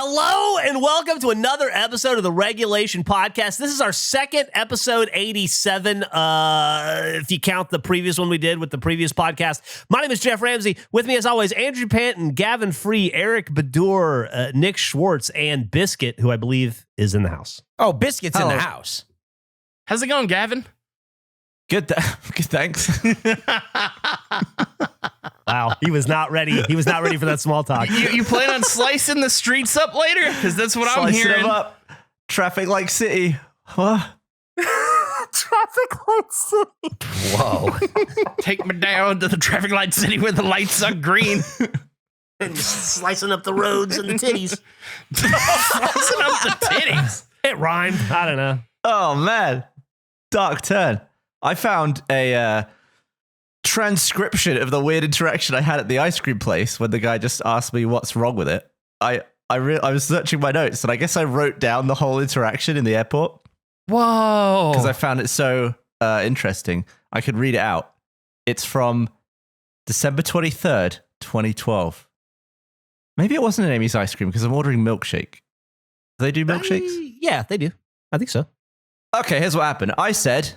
Hello and welcome to another episode of the Regulation Podcast. This is our second episode, 87, if you count the previous one we did with the previous podcast. My name is Jeff Ramsey. With me, as always, Andrew Panton, Gavin Free, Eric Bedour, Nick Schwartz, and Biscuit, who I believe is in the house. Oh, Biscuit's in the house. How's it going, Gavin? Good, good, thanks. Wow, he was not ready. He was not ready for that small talk. You plan on slicing the streets up later? Because that's what I'm hearing. Them up. Traffic light city. What? Traffic light city. Whoa. Take me down to the traffic light city where the lights are green. And just slicing up the roads and the titties. Slicing up the titties. It rhymed. I don't know. Oh, man. Dark turn. I found a transcription of the weird interaction I had at the ice cream place when the guy just asked me what's wrong with it. I was searching my notes, and I guess I wrote down the whole interaction in the airport. Whoa. Because I found it so interesting. I could read it out. It's from December 23rd, 2012. Maybe it wasn't an Amy's ice cream because I'm ordering milkshake. Do they do milkshakes? Yeah, they do. I think so. Okay, here's what happened. I said,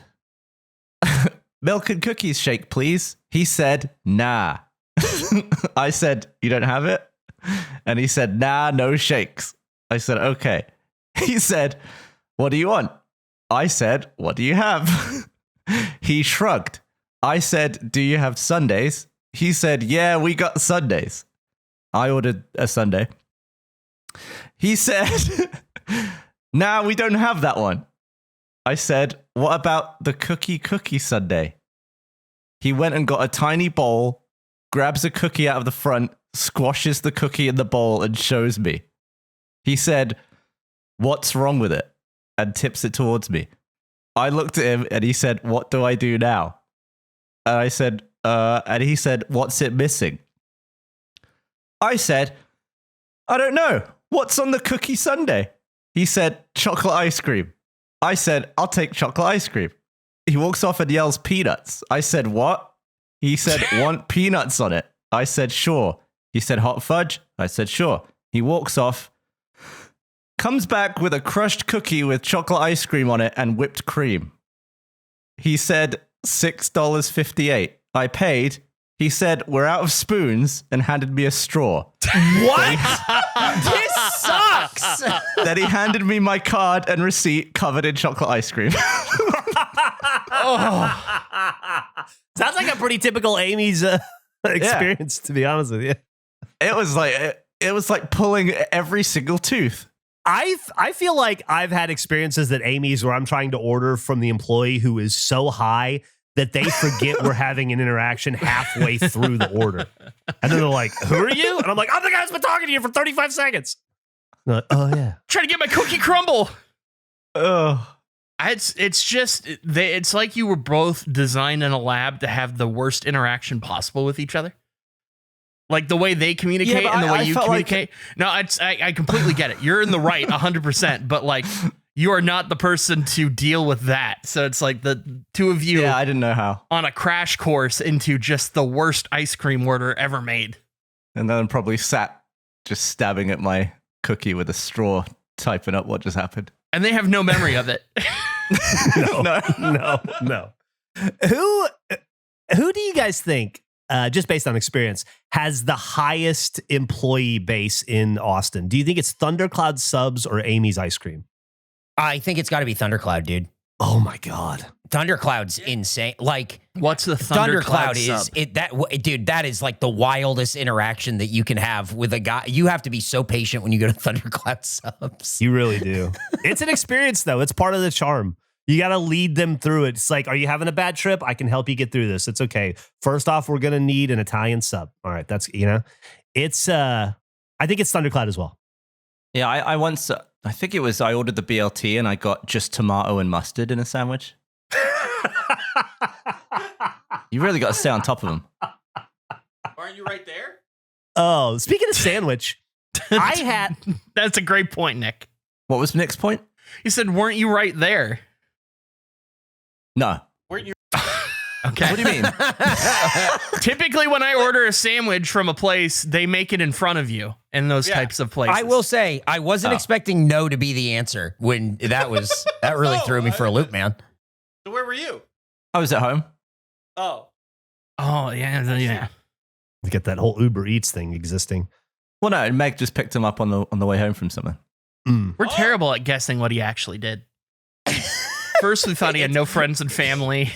milk and cookies shake, please. He said, nah. I said, you don't have it? And he said, nah, no shakes. I said, okay. He said, what do you want? I said, what do you have? He shrugged. I said, do you have sundaes? He said, yeah, we got sundaes. I ordered a sundae. He said, nah, we don't have that one. I said, what about the cookie sundae? He went and got a tiny bowl, grabs a cookie out of the front, squashes the cookie in the bowl, and shows me. He said, what's wrong with it? And tips it towards me. I looked at him and he said, what do I do now? And I said, and he said, what's it missing? I said, I don't know. What's on the cookie sundae? He said, chocolate ice cream. I said, I'll take chocolate ice cream. He walks off and yells peanuts. I said, what? He said, want peanuts on it. I said, sure. He said, hot fudge. I said, sure. He walks off, comes back with a crushed cookie with chocolate ice cream on it and whipped cream. He said, $6.58. I paid. He said, we're out of spoons, and handed me a straw. What? This sucks. Then he handed me my card and receipt covered in chocolate ice cream. Sounds like a pretty typical Amy's experience, to be honest with you. It was like pulling every single tooth. I feel like I've had experiences at Amy's where I'm trying to order from the employee who is so high that they forget we're having an interaction halfway through the order. And then they're like, who are you? And I'm like, I'm the guy who's been talking to you for 35 seconds. Like, oh, yeah. Trying to get my cookie crumble. Oh, It's like you were both designed in a lab to have the worst interaction possible with each other. Like the way they communicate and the way you communicate. I completely get it. You're in the right 100%, but like you are not the person to deal with that. So it's like the two of you yeah, I didn't know how. On a crash course into just the worst ice cream order ever made. And then probably sat just stabbing at my cookie with a straw, typing up what just happened. And they have no memory of it. No. Who do you guys think, just based on experience, has the highest employee base in Austin? Do you think it's Thundercloud Subs or Amy's Ice Cream? I think it's got to be Thundercloud, dude. Oh my God. Thundercloud's insane. Like, what's the Thundercloud is sub? Dude, that is like the wildest interaction that you can have with a guy. You have to be so patient when you go to Thundercloud Subs. You really do. It's an experience, though. It's part of the charm. You got to lead them through it. It's like, are you having a bad trip? I can help you get through this. It's okay. First off, we're going to need an Italian sub. All right. That's, it's, I think it's Thundercloud as well. Yeah, I once, I think it was, I ordered the BLT and I got just tomato and mustard in a sandwich. You really got to stay on top of them. Aren't you right there? Oh, speaking of sandwich, I had... That's a great point, Nick. What was Nick's point? He said, weren't you right there? No. Weren't you... Okay. What do you mean? Typically, when I order a sandwich from a place, they make it in front of you in those types of places. I will say, I wasn't expecting no to be the answer when that really threw me for a loop, man. So where were you? I was at home. Oh. Oh, yeah. You get that whole Uber Eats thing existing. Well, no, Meg just picked him up on the way home from somewhere. We're terrible at guessing what he actually did. First, we thought he had no friends and family.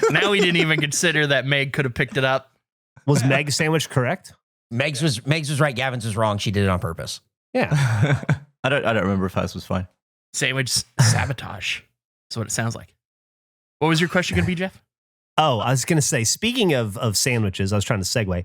Now we didn't even consider that Meg could have picked it up. Was Meg's sandwich correct? Meg's was right. Gavin's was wrong. She did it on purpose. Yeah. I don't remember if hers was fine. Sandwich sabotage. That's what it sounds like. What was your question going to be, Geoff? Oh, I was going to say, speaking of sandwiches, I was trying to segue.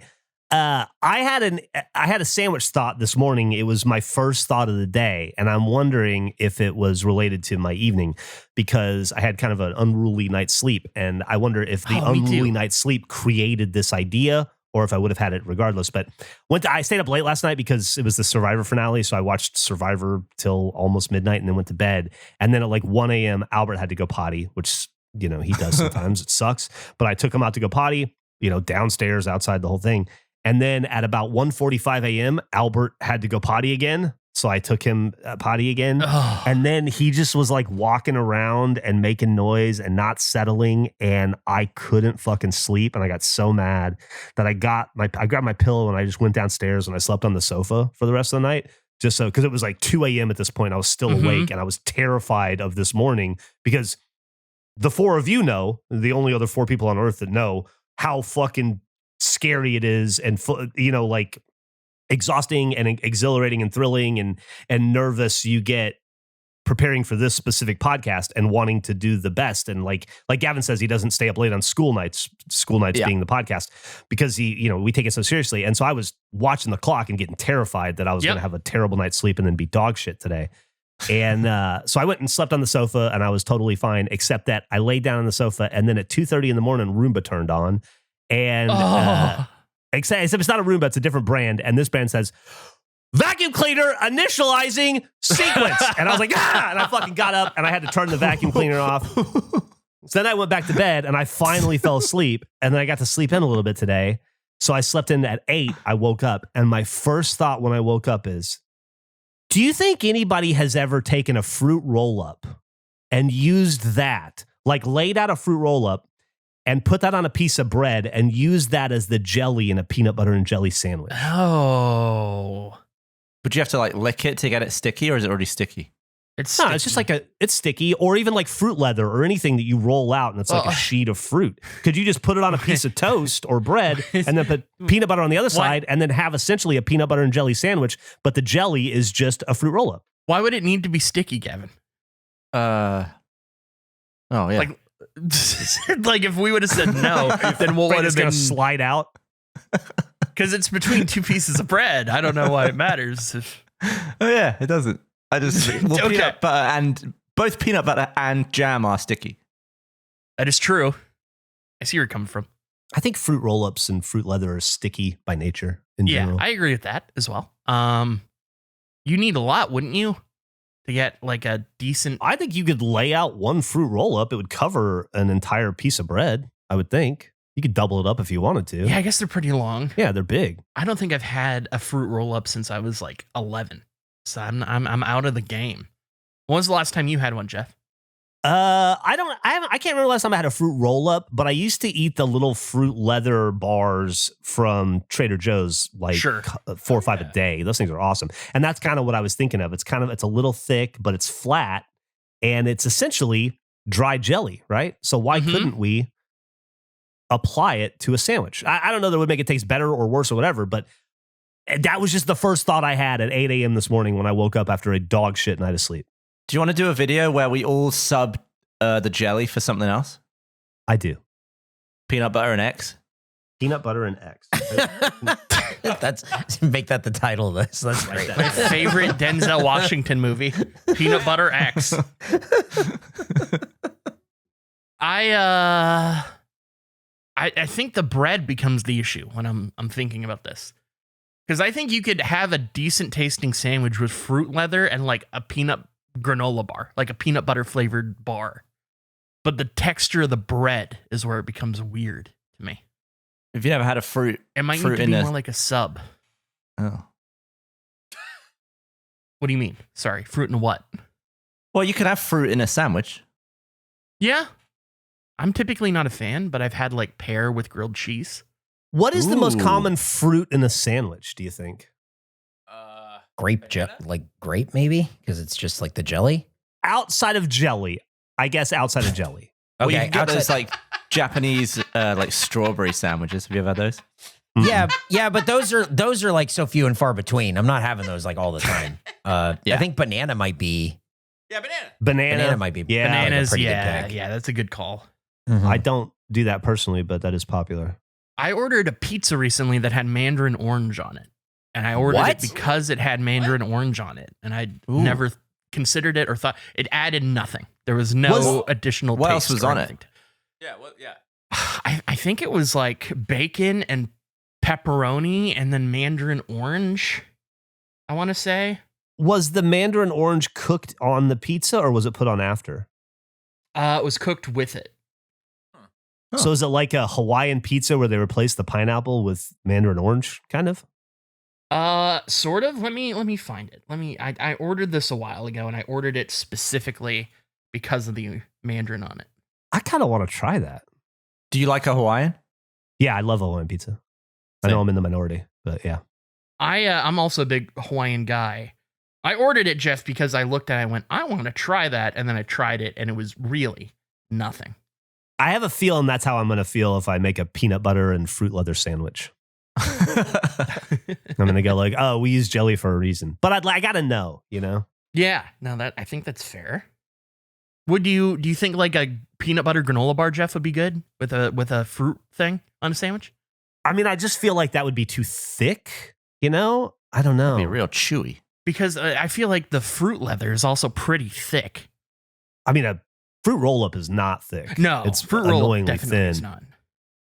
I had a sandwich thought this morning. It was my first thought of the day, and I'm wondering if it was related to my evening because I had kind of an unruly night's sleep, and I wonder if the unruly night's sleep created this idea or if I would have had it regardless. But I stayed up late last night because it was the Survivor finale, so I watched Survivor till almost midnight and then went to bed. And then at like 1 a.m., Albert had to go potty, which, he does sometimes. It sucks. But I took him out to go potty, downstairs, outside the whole thing. And then at about 1:45 a.m., Albert had to go potty again. So I took him potty again. Oh. And then he just was like walking around and making noise and not settling. And I couldn't fucking sleep. And I got so mad that I grabbed my pillow and I just went downstairs and I slept on the sofa for the rest of the night. Just so, because it was like 2 a.m. at this point. I was still awake and I was terrified of this morning because the four of you know, the only other four people on earth that know how fucking scary it is and like exhausting and exhilarating and thrilling and nervous you get preparing for this specific podcast and wanting to do the best. And like Gavin says, he doesn't stay up late on school nights being the podcast because we take it so seriously. And so I was watching the clock and getting terrified that I was going to have a terrible night's sleep and then be dog shit today. And so I went and slept on the sofa and I was totally fine, except that I laid down on the sofa and then at 2:30 in the morning, Roomba turned on. And except it's not a Roomba, it's a different brand. And this brand says, vacuum cleaner initializing sequence. And I was like, and I fucking got up and I had to turn the vacuum cleaner off. So then I went back to bed and I finally fell asleep. And then I got to sleep in a little bit today. So I slept in at 8. I woke up. And my first thought when I woke up is, do you think anybody has ever taken a fruit roll up and used that, like laid out a fruit roll up and put that on a piece of bread and use that as the jelly in a peanut butter and jelly sandwich? Oh. Would you have to like lick it to get it sticky, or is it already sticky? It's just like it's sticky, or even like fruit leather or anything that you roll out and it's like a sheet of fruit. Could you just put it on a piece of toast or bread and then put peanut butter on the other side and then have essentially a peanut butter and jelly sandwich, but the jelly is just a fruit roll up? Why would it need to be sticky, Gavin? Oh yeah. Like if we would have said no, then what would have been slide out? Because it's between two pieces of bread. I don't know why it matters. Oh yeah, it doesn't. I just peanut butter and both peanut butter and jam are sticky. That is true. I see where you're coming from. I think fruit roll-ups and fruit leather are sticky by nature in general. I agree with that as well. You need a lot, wouldn't you, to get like a decent... I think you could lay out one fruit roll-up. It would cover an entire piece of bread, I would think. You could double it up if you wanted to. Yeah, I guess they're pretty long. Yeah, they're big. I don't think I've had a fruit roll-up since I was like 11. So I'm out of the game. When was the last time you had one, Geoff? I can't remember the last time I had a fruit roll-up, but I used to eat the little fruit leather bars from Trader Joe's, like 4 or 5 a day. Those things are awesome. And that's kind of what I was thinking of. It's a little thick, but it's flat, and it's essentially dry jelly, right? So why couldn't we apply it to a sandwich? I don't know that it would make it taste better or worse or whatever, but that was just the first thought I had at 8 a.m. this morning when I woke up after a dog shit night of sleep. Do you want to do a video where we all sub the jelly for something else? I do. Peanut butter and X? Peanut butter and X. Make that the title of this. That's great. My favorite Denzel Washington movie, Peanut Butter X. I think the bread becomes the issue when I'm thinking about this. Because I think you could have a decent tasting sandwich with fruit leather and like a peanut granola bar, like a peanut butter flavored bar. but the texture of the bread is where it becomes weird to me. Have you ever had a fruit? It might fruit need to be in more like a sub. Oh. What do you mean? Sorry, fruit in what? Well, you can have fruit in a sandwich. Yeah. I'm typically not a fan, but I've had like pear with grilled cheese. What is the most Ooh. common fruit in a sandwich, do you think? Like grape maybe? Because it's just like the jelly? Outside of jelly. I guess outside of jelly. Well, you Okay, can get those like Japanese like strawberry sandwiches. Have you ever had those? Yeah, but those are like so few and far between. I'm not having those like all the time. I think banana might be. Yeah, banana. Banana might be. Yeah. Bananas, pretty good yeah, pick. yeah, that's a good call. Mhm. I don't do that personally, but that is popular. I ordered a pizza recently that had mandarin orange on it. And I ordered What? it because it had mandarin orange on it. And I never considered it or thought it added nothing. There was no additional what taste else was or on it? anything. Yeah, well, yeah. I think it was like bacon and pepperoni and then mandarin orange, I want to say. Was the mandarin orange cooked on the pizza or was it put on after? It was cooked with it. Huh. So is it like a Hawaiian pizza where they replace the pineapple with mandarin orange, kind of? Sort of. Let me find it. I ordered this a while ago and I ordered it specifically because of the mandarin on it. I kind of want to try that. Do you like a Hawaiian? Yeah, I love Hawaiian pizza. I know I'm in the minority, but yeah. I'm also a big Hawaiian guy. I ordered it, Geoff, because I looked at it and I went, I want to try that. And then I tried it and it was really nothing. I have a feeling that's how I'm going to feel if I make a peanut butter and fruit leather sandwich. I'm going to go like, oh, we use jelly for a reason. But I got to know, you know? Yeah, no, I think that's fair. Do you think like a peanut butter granola bar, Geoff, would be good with a fruit thing on a sandwich? I mean, I just feel like that would be too thick, you know? I don't know. It'd be real chewy. Because I feel like the fruit leather is also pretty thick. I mean, a fruit roll-up is not thick. No, it's fruit roll annoyingly definitely thin. is not.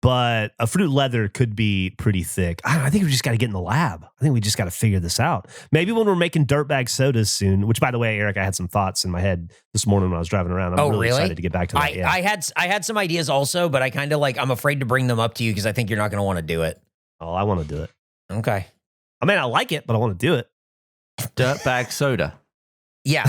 But a fruit leather could be pretty thick. I think we just got to get in the lab. I think we just got to figure this out. Maybe when we're making dirtbag sodas soon, which by the way, Eric, I had some thoughts in my head this morning when I was driving around. I'm really excited to get back to that. I had some ideas also, but I kind of like, I'm afraid to bring them up to you because I think you're not going to want to do it. Oh, I want to do it. Okay. I mean, I like it, but I want to do it. Dirtbag soda. Yeah.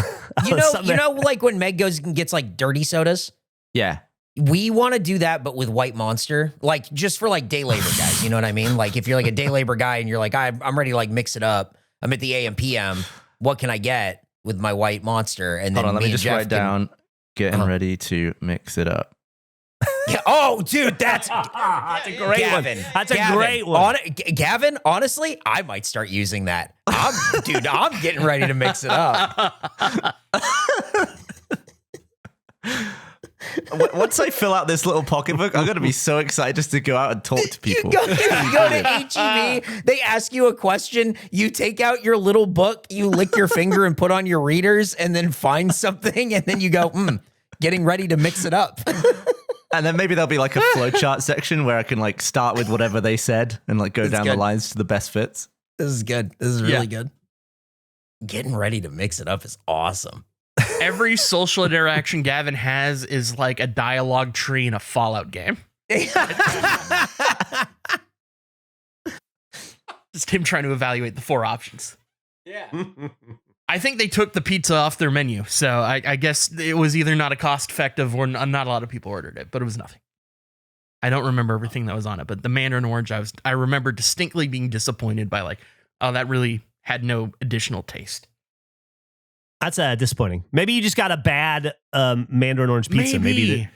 You know, like when Meg goes and gets like dirty sodas? Yeah. We want to do that, but with White Monster, like just for like day labor guys. You know what I mean? Like if you're like a day labor guy and you're like, I'm ready to like mix it up. I'm at the AM PM. What can I get with my White Monster? And then Hold on, let me just Jeff write down, getting ready to mix it up. Yeah. Oh, dude, that's a great Gavin. one. That's a great one. Gavin, honestly, I might start using that. I'm getting ready to mix it up. Once I fill out this little pocketbook, I'm going to be so excited just to go out and talk to people. You go to HEB, they ask you a question, you take out your little book, you lick your finger and put on your readers, and then find something, and then you go, getting ready to mix it up. And then maybe there'll be like a flowchart section where I can like start with whatever they said and like go down the lines to the best fits. This is good. This is really good. Getting ready to mix it up is awesome. Every social interaction Gavin has is like a dialogue tree in a Fallout game. Just him trying to evaluate the 4 options. Yeah. I think they took the pizza off their menu, so I guess it was either not a cost effective or not a lot of people ordered it, but it was nothing. I don't remember everything that was on it, but the mandarin orange, I remember distinctly being disappointed by like, oh, that really had no additional taste. That's disappointing. Maybe you just got a bad mandarin orange pizza. Maybe.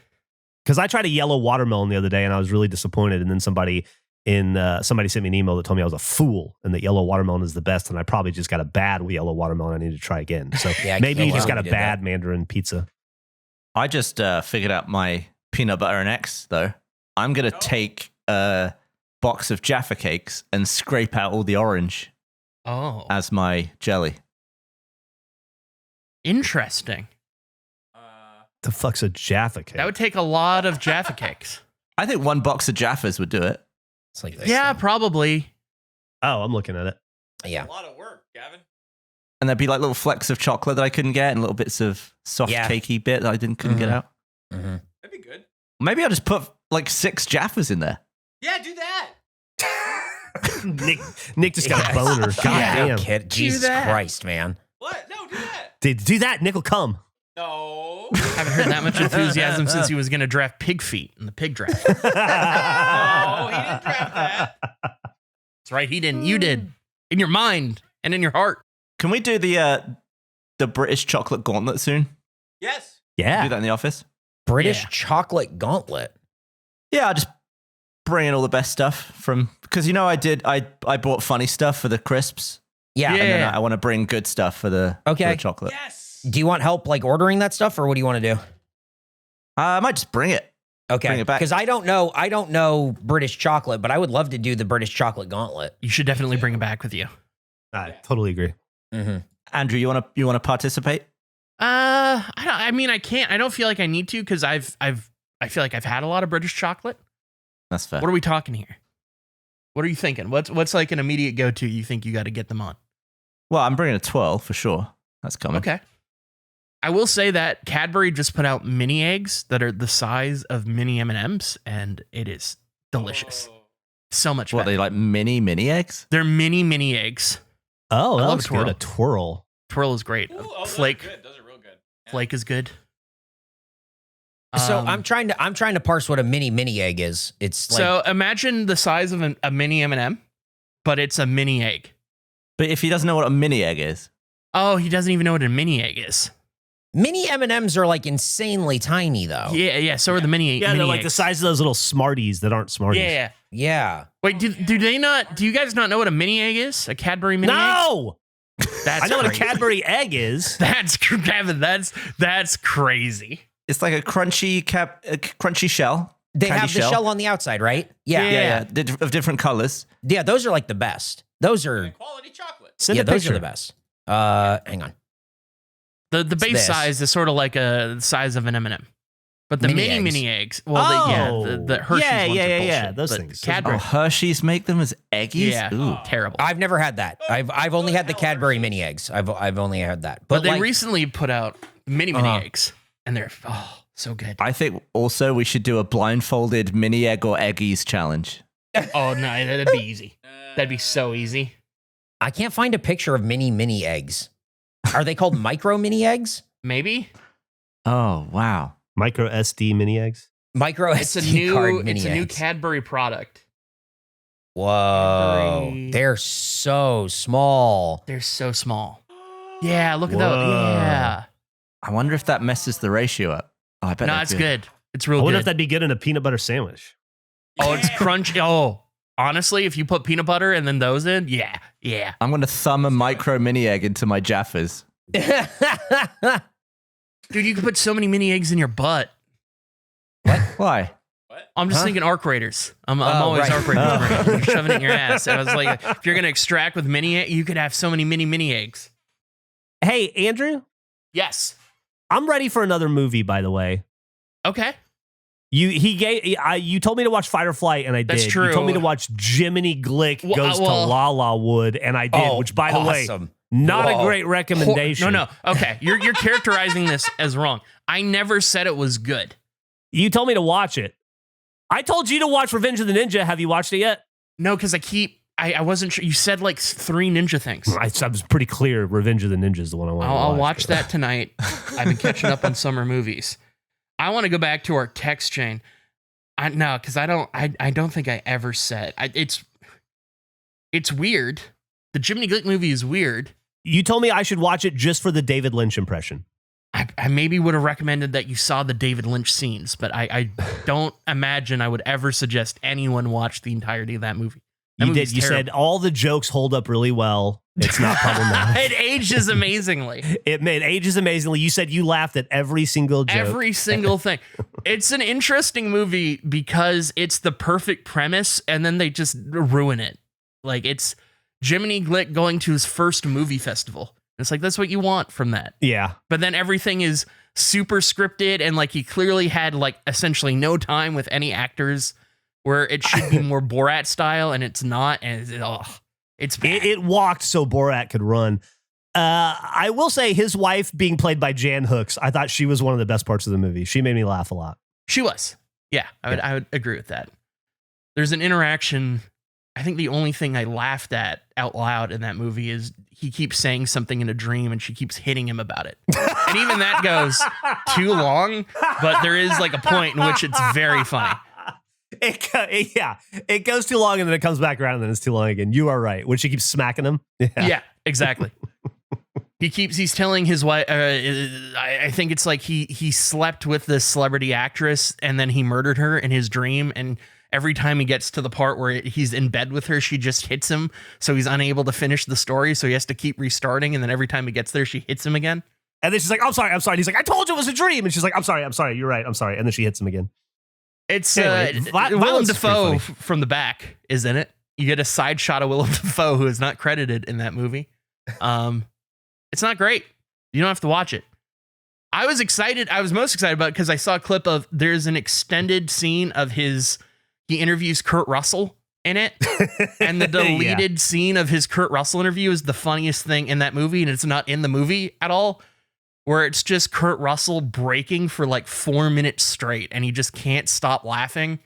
Because I tried a yellow watermelon the other day and I was really disappointed. And then somebody sent me an email that told me I was a fool and that yellow watermelon is the best. And I probably just got a bad yellow watermelon. I need to try again. So maybe you just got a bad mandarin pizza. I just figured out my peanut butter and X though. I'm going to take a box of Jaffa cakes and scrape out all the orange as my jelly. Interesting. The fuck's a Jaffa cake? That would take a lot of Jaffa cakes. I think 1 box of Jaffas would do it. It's like this yeah, thing. probably. Oh, I'm looking at it. Yeah. A lot of work, Gavin. And there'd be like little flecks of chocolate that I couldn't get and little bits of soft cakey bit that I couldn't get out. Mm-hmm. Maybe I'll just put like 6 Jaffas in there. Yeah, do that. Nick just got a boner. God damn. Kid. Jesus Christ, man. What? No, do that. Do that, Nick will come. No. Haven't heard that much enthusiasm since he was going to draft pig feet in the pig draft. No, he didn't draft that. That's right, he didn't. You did. In your mind and in your heart. Can we do the British chocolate gauntlet soon? Yes. Yeah. Do that in the office? British Yeah. chocolate gauntlet. Yeah, I'll just bring in all the best stuff from, because I bought funny stuff for the crisps. Yeah. And then I want to bring good stuff for the chocolate. Yes. Do you want help like ordering that stuff, or what do you want to do? I might just bring it. Okay. Bring it back. Because I don't know British chocolate, but I would love to do the British chocolate gauntlet. You should definitely bring it back with you. I totally agree. Mm-hmm. Andrew, you want to participate? I can't. I don't feel like I need to because I feel like I've had a lot of British chocolate. That's fair. What are we talking here? What are you thinking? What's like an immediate go-to you think you got to get them on? Well, I'm bringing a 12 for sure. That's coming. Okay. I will say that Cadbury just put out mini eggs that are the size of mini M&Ms, and it is delicious. Oh. So much What, better. they like mini eggs? They're mini eggs. Oh, I that love looks good. twirl. A twirl. Twirl is great. Ooh, oh, Flake. Those are good. Those are real good. Yeah. Flake is good. So Um, I'm trying to parse what a mini egg is. It's like So imagine the size of a mini M&M, but it's a mini egg. But if he doesn't know what a mini egg is, Oh, he doesn't even know what a mini egg is. mini M&Ms are like insanely tiny though. Yeah. So are the mini. Yeah, mini they're like eggs. the size of those little Smarties that aren't Smarties. Yeah. Yeah. Wait, do they not? Do you guys not know what a mini egg is? A Cadbury mini egg? No! That's I know what a crazy. Cadbury egg is. That's Gavin. That's crazy. it's like a crunchy shell. They Candy have the shell on the outside, right? Yeah. Yeah. Of different colors. Yeah, those are like the best. Those are Quality chocolate. Send yeah, a those picture. are the best. Hang on. The base this. size is sort of like the size of an M&M. But the Mini mini eggs. eggs. Well, Oh. the Hershey's Yeah, ones yeah, are yeah, bullshit. yeah, those but things. Cadbury. Oh, Hershey's make them as eggies? Yeah. Ooh. Terrible. I've never had that. I've only had the Cadbury mini eggs. I've only had that. But they like, recently put out mini eggs, and they're so good. I think also we should do a blindfolded mini egg or eggies challenge. Oh no, that'd be easy. That'd be so easy. I can't find a picture of mini eggs. Are they called micro mini eggs? Maybe Oh, wow. Micro SD mini eggs. Micro it's a SD card new mini it's a new eggs. Cadbury product. Whoa, Cadbury. they're so small. They're so small. Yeah, look at Whoa. those. Yeah, I wonder if that messes the ratio up. Oh, I bet no, they it's do. good. It's I real wonder good. if that'd be good in a peanut butter sandwich. Oh, it's crunchy. Oh, honestly, if you put peanut butter and then those in, yeah. I'm going to thumb a micro mini egg into my Jaffas. Dude, you could put so many mini eggs in your butt. Why? I'm just Huh? thinking arc raiders. I'm always right. arc raiders. You're shoving it in your ass. And I was like, if you're gonna extract with mini egg, you could have so many eggs. Hey, Andrew, Yes. I'm ready for another movie, by the way. Okay. You told me to watch Fight or Flight, and I That's did. true. You told me to watch Jiminy Glick Goes to La La Wood, and I did, which, by the way, awesome. not Whoa. a great recommendation. No. Okay. You're characterizing this as wrong. I never said it was good. You told me to watch it. I told you to watch Revenge of the Ninja. Have you watched it yet? No, because I wasn't sure. You said like 3 ninja things. I was pretty clear. Revenge of the Ninja is the one I want to watch. I'll watch that tonight. I've been catching up on summer movies. I want to go back to our text chain. No, because I don't think I ever said. It's weird. The Jiminy Glick movie is weird. You told me I should watch it just for the David Lynch impression. I maybe would have recommended that you saw the David Lynch scenes, but I don't imagine I would ever suggest anyone watch the entirety of that movie. That You did. movie's You said terrible. all the jokes hold up really well. It's not problematic. It ages amazingly. It ages amazingly. You said you laughed at every single joke. Every single thing. It's an interesting movie because it's the perfect premise and then they just ruin it. Like it's Jiminy Glick going to his first movie festival. It's like, that's what you want from that. Yeah. But then everything is super scripted and like he clearly had like essentially no time with any actors where it should be more Borat style and it's not. And it's bad. It walked so Borat could run. I will say his wife being played by Jan Hooks, I thought she was one of the best parts of the movie. She made me laugh a lot. She was. Yeah, I would agree with that. There's an interaction. I think the only thing I laughed at out loud in that movie is he keeps saying something in a dream and she keeps hitting him about it. And even that goes too long, but there is like a point in which it's very funny. It goes too long and then it comes back around and then it's too long again. You are right. When she keeps smacking him. Yeah, exactly. He's telling his wife, I think it's like he slept with this celebrity actress and then he murdered her in his dream. And every time he gets to the part where he's in bed with her, she just hits him. So he's unable to finish the story. So he has to keep restarting. And then every time he gets there, she hits him again. And then she's like, I'm sorry. And he's like, I told you it was a dream. And she's like, I'm sorry. You're right. I'm sorry. And then she hits him again. It's anyway, Willem Dafoe from the back is in it. You get a side shot of Willem Dafoe, who is not credited in that movie. It's not great. You don't have to watch it. I was excited. I was most excited about it because I saw a clip of there's an extended scene of he interviews Kurt Russell in it. And the deleted scene of his Kurt Russell interview is the funniest thing in that movie. And it's not in the movie at all, where it's just Kurt Russell breaking for like 4 minutes straight. And he just can't stop laughing.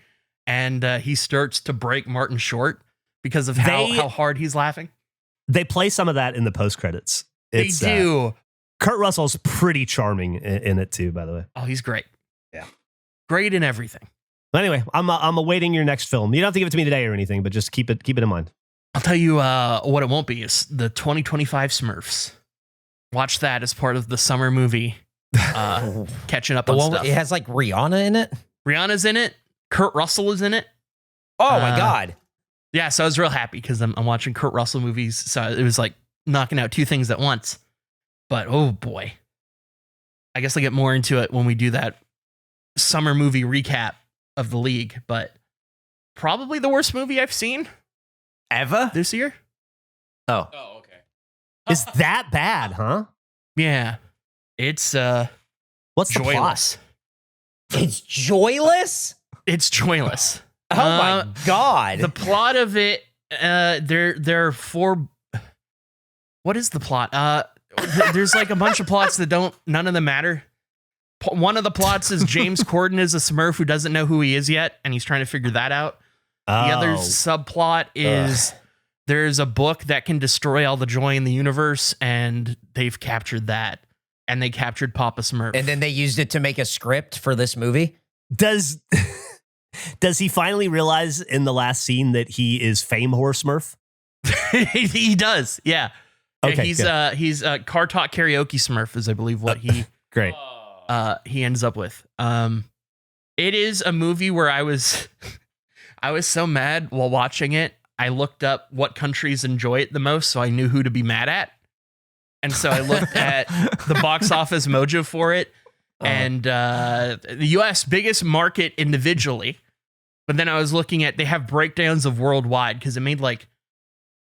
And he starts to break Martin short because of how hard he's laughing. They play some of that in the post credits. They do. Kurt Russell's pretty charming in it too, by the way. Oh, he's great. Yeah. Great in everything. But anyway, I'm awaiting your next film. You don't have to give it to me today or anything, but just keep it in mind. I'll tell you what it won't be is the 2025 Smurfs. Watch that as part of the summer movie. Catching up on stuff. It has like Rihanna in it. Rihanna's in it. Kurt Russell is in it. Oh my God. Yeah, so I was real happy because I'm watching Kurt Russell movies. So it was like knocking out two things at once. But oh boy. I guess I'll get more into it when we do that summer movie recap of the league. But probably the worst movie I've seen ever this year. Oh, okay. Is that bad, huh? Yeah. It's what's the joyless. plot? It's joyless? It's joyless. Oh my God. The plot of it, there are four. What is the plot? There's like a bunch of plots that none of them matter. One of the plots is James Corden is a Smurf who doesn't know who he is yet, and he's trying to figure that out. The other subplot is there's a book that can destroy all the joy in the universe, and they've captured that. And they captured Papa Smurf. And then they used it to make a script for this movie? Does he finally realize in the last scene that he is Fame Horse Smurf? He does, yeah. Okay, he's Car Talk Karaoke Smurf is, I believe, what he great. He ends up with. It is a movie where I was so mad while watching it. I looked up what countries enjoy it the most, so I knew who to be mad at. And so I looked at the box office mojo for it, and the U.S. biggest market individually. But then I was looking at, they have breakdowns of worldwide because it made like,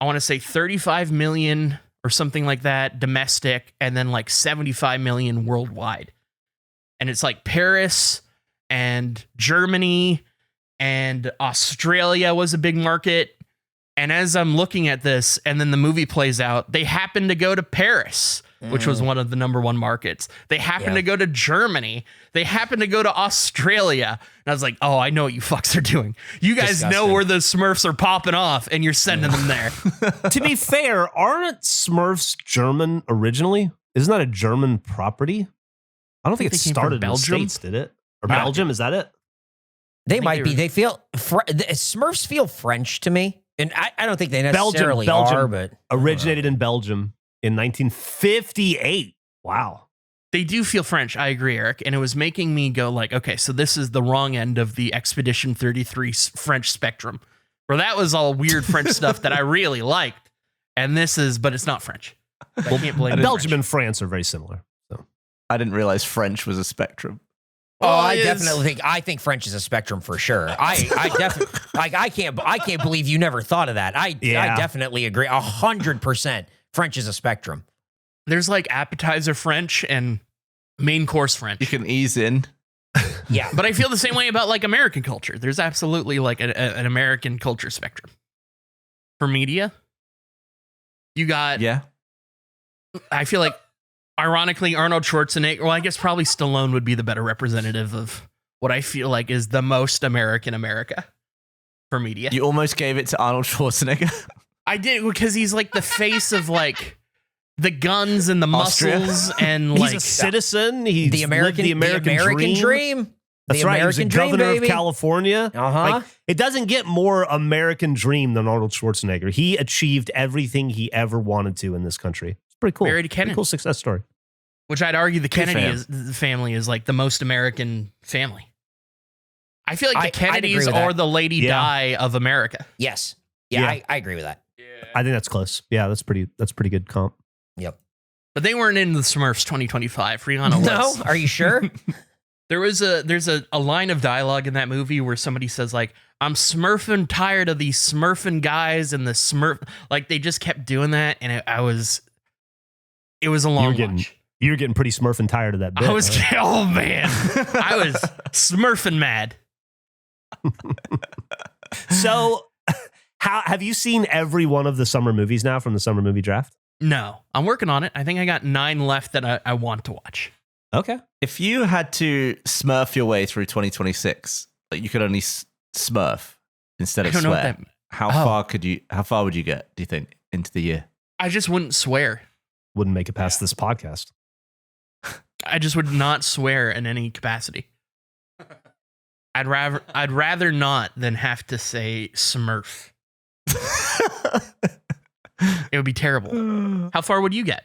I want to say 35 million or something like that domestic, and then like 75 million worldwide. And it's like Paris and Germany and Australia was a big market. And as I'm looking at this, and then the movie plays out, they happen to go to Paris, which was one of the number one markets. They happen to go to Germany. They happen to go to Australia. And I was like, oh, I know what you fucks are doing. You guys know where the Smurfs are popping off, and you're sending them there. To be fair, aren't Smurfs German originally? Isn't that a German property? I don't think it started in the States, did it? Or Belgium, is that it? They might be. They feel, Smurfs feel French to me. And I don't think they necessarily Belgium are, but originated in Belgium in 1958. Wow. They do feel French. I agree, Eric. And it was making me go like, okay, so this is the wrong end of the Expedition 33 French spectrum, where that was all weird French stuff that I really liked. And this is, but it's not French. I can't blame Belgium and France are very similar. So I didn't realize French was a spectrum. Oh, I think French is a spectrum for sure. I definitely like I can't believe you never thought of that. I definitely agree. 100% French is a spectrum. There's like appetizer French and main course French. You can ease in. Yeah. But I feel the same way about like American culture. There's absolutely like an American culture spectrum. For media, you got I feel like ironically, Arnold Schwarzenegger, well, I guess probably Stallone would be the better representative of what I feel like is the most American America for media. You almost gave it to Arnold Schwarzenegger. I did, because he's like the face of like the guns and the Austria. muscles and He's like a citizen. He's The American dream. That's the right. American He's the dream, governor baby. of California. Uh-huh. It doesn't get more American dream than Arnold Schwarzenegger. He achieved everything he ever wanted to in this country. It's pretty cool. Married a Pretty Kennedy. cool success story. which I'd argue the Good Kennedy family is like the most American family. I feel like the I'd agree Kennedys with that. are the Lady Di of America. Yes. Yeah, Yeah. I agree with that. Yeah. I think that's close. Yeah, that's pretty good comp. Yep. But they weren't in the Smurfs 2025. Rihanna No, was. are you sure? There's a line of dialogue in that movie where somebody says like, I'm smurfing tired of these smurfing guys and the smurf. Like they just kept doing that. And it was a long watch. You were getting pretty smurfing tired of that bit. I was, right? oh man, I was smurfing mad. So, how have you seen every one of the summer movies now from the summer movie draft? No, I'm working on it. I think I got 9 left that I want to watch. Okay. If you had to smurf your way through 2026, like you could only smurf instead I of don't know what swear, that. how far would you get, do you think, into the year? I just wouldn't swear. Wouldn't make it past this podcast. I just would not swear in any capacity. I'd rather not than have to say Smurf. It would be terrible. How far would you get?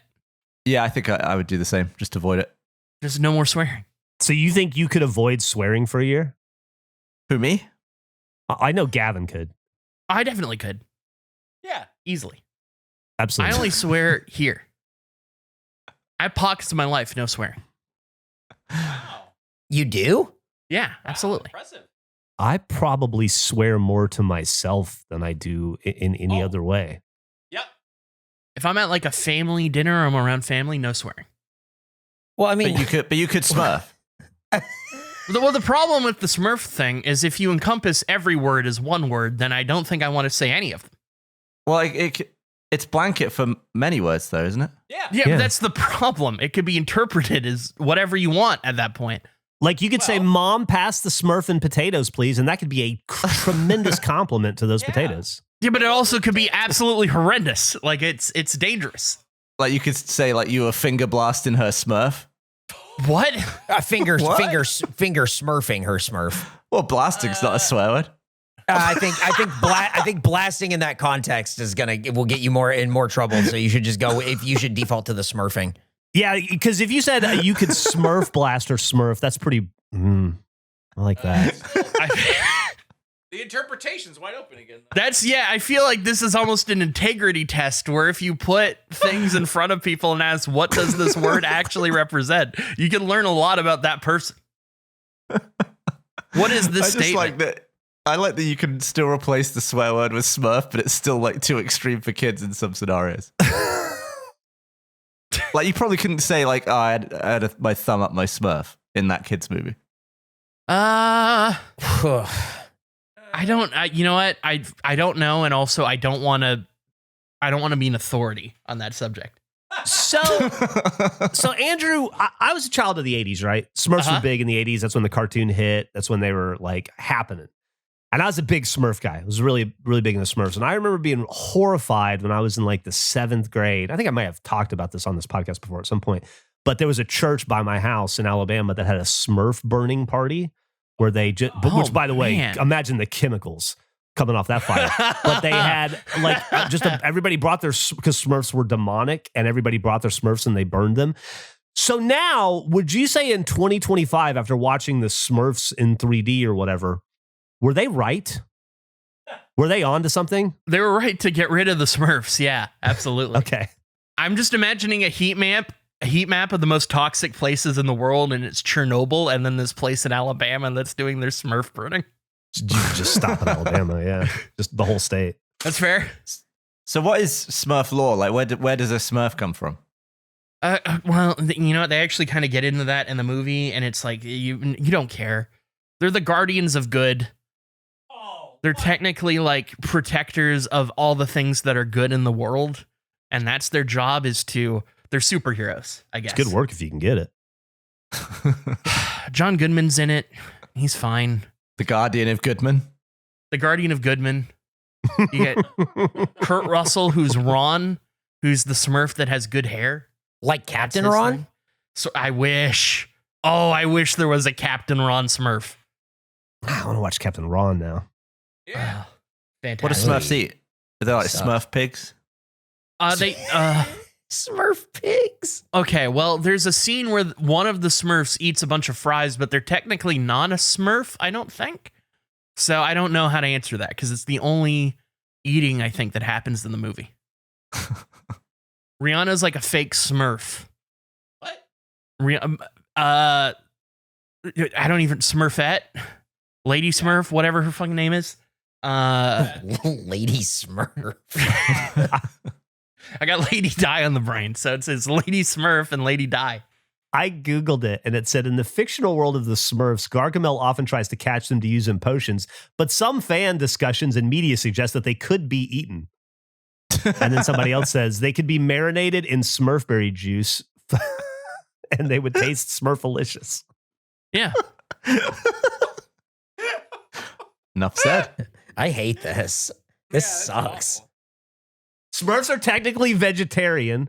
Yeah, I think I would do the same. Just avoid it. There's no more swearing. So you think you could avoid swearing for a year? Who, me? I know Gavin could. I definitely could. Yeah. Easily. Absolutely. I only swear here. I have pockets of my life, no swearing. Wow. You do? Yeah, absolutely. Impressive. I probably swear more to myself than I do in any Oh. other way. Yep. If I'm at like a family dinner or I'm around family, no swearing. Well, I mean, But you could smurf. Well, the problem with the Smurf thing is if you encompass every word as one word, then I don't think I want to say any of them. Well, it's blanket for many words, though, isn't it? Yeah. Yeah, Yeah. but that's the problem. It could be interpreted as whatever you want at that point. Like you could say, Well- "Mom, pass the Smurf and potatoes, please," and that could be a tremendous compliment to those Yeah. potatoes. Yeah, but it also could be absolutely horrendous. Like it's dangerous. Like you could say, like you were finger blasting her Smurf. What? finger What? smurfing her Smurf. Well, blasting's not a swear word. I think blasting in that context will get you in more trouble. So you should just you should default to the smurfing. Yeah, because if you said you could Smurf blast or Smurf, that's pretty. I like that. The interpretation's wide open again. I feel like this is almost an integrity test where if you put things in front of people and ask, what does this word actually represent? You can learn a lot about that person. What is this I just statement? like that. I like that you can still replace the swear word with Smurf, but it's still like too extreme for kids in some scenarios. Like you probably couldn't say like, "Oh, I had my thumb up my Smurf" in that kids movie. I don't. You know what? I don't know, and also I don't want to be an authority on that subject. So Andrew, I was a child of the 80s, right? Smurfs were big in the 80s. That's when the cartoon hit. That's when they were like happening. And I was a big Smurf guy. I was really, really big in the Smurfs. And I remember being horrified when I was in like the 7th grade. I think I might have talked about this on this podcast before at some point. But there was a church by my house in Alabama that had a Smurf burning party where they just, which by the way, man. imagine the chemicals coming off that fire. But they had like everybody brought because Smurfs were demonic and everybody brought their Smurfs and they burned them. So now, would you say in 2025, after watching the Smurfs in 3D or whatever, were they right? Were they on to something? They were right to get rid of the Smurfs. Yeah, absolutely. Okay. I'm just imagining a heat map of the most toxic places in the world, and it's Chernobyl, and then this place in Alabama that's doing their Smurf burning. Just stop in Alabama, yeah. Just the whole state. That's fair. So what is Smurf lore? Like where does a Smurf come from? Well, you know what? They actually kind of get into that in the movie, and it's like you don't care. They're the guardians of good. They're technically like protectors of all the things that are good in the world, and that's their job. They're superheroes, I guess. It's good work if you can get it. John Goodman's in it. He's fine. The Guardian of Goodman. The Guardian of Goodman. You get Kurt Russell, who's Ron, who's the Smurf that has good hair. Like Captain Ron? Thing. So I wish. Oh, I wish there was a Captain Ron Smurf. I want to watch Captain Ron now. Yeah. Fantastic. What do Smurfs eat? Are they like Smurf pigs? Smurf pigs. Okay, well, there's a scene where one of the Smurfs eats a bunch of fries, but they're technically not a Smurf, I don't think. So I don't know how to answer that because it's the only eating I think that happens in the movie. Rihanna's like a fake Smurf. What? I don't even Smurfette, Lady Smurf, whatever her fucking name is. Lady Smurf. I got Lady Di on the brain, so it says Lady Smurf and Lady Di. I Googled it, and it said, in the fictional world of the Smurfs, Gargamel often tries to catch them to use in potions, but some fan discussions and media suggest that they could be eaten. And then somebody else says they could be marinated in Smurfberry juice, and they would taste Smurfalicious. Yeah. Enough said. I hate this. This sucks. Awful. Smurfs are technically vegetarian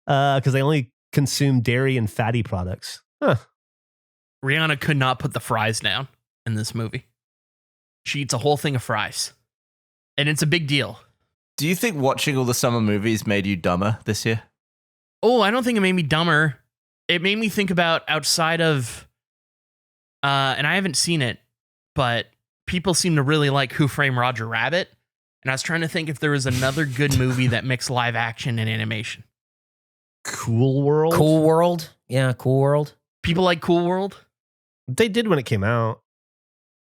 because they only consume dairy and fatty products. Huh. Rihanna could not put the fries down in this movie. She eats a whole thing of fries. And it's a big deal. Do you think watching all the summer movies made you dumber this year? Oh, I don't think it made me dumber. It made me think about outside of, and I haven't seen it, but people seem to really like Who Framed Roger Rabbit. And I was trying to think if there was another good movie that mixed live action and animation. Cool World? Cool World? Yeah, Cool World. People like Cool World? They did when it came out.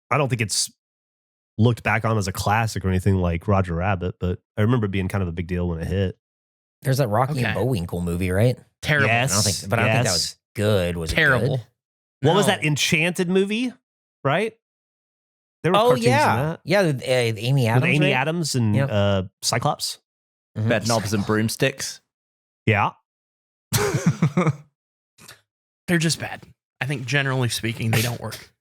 I don't think it's looked back on as a classic or anything like Roger Rabbit, but I remember it being kind of a big deal when it hit. There's that Rocky Okay. and Bullwinkle movie, right? Terrible. Yes. I don't think that was good. Was Terrible. it good? What was No. that Enchanted movie? Right? There were Oh cartoons in yeah, that. yeah. With, Amy Adams. With Amy right? Adams and Yep. Cyclops. Mhm. Bed knobs and broomsticks. Yeah. They're just bad. I think generally speaking, they don't work.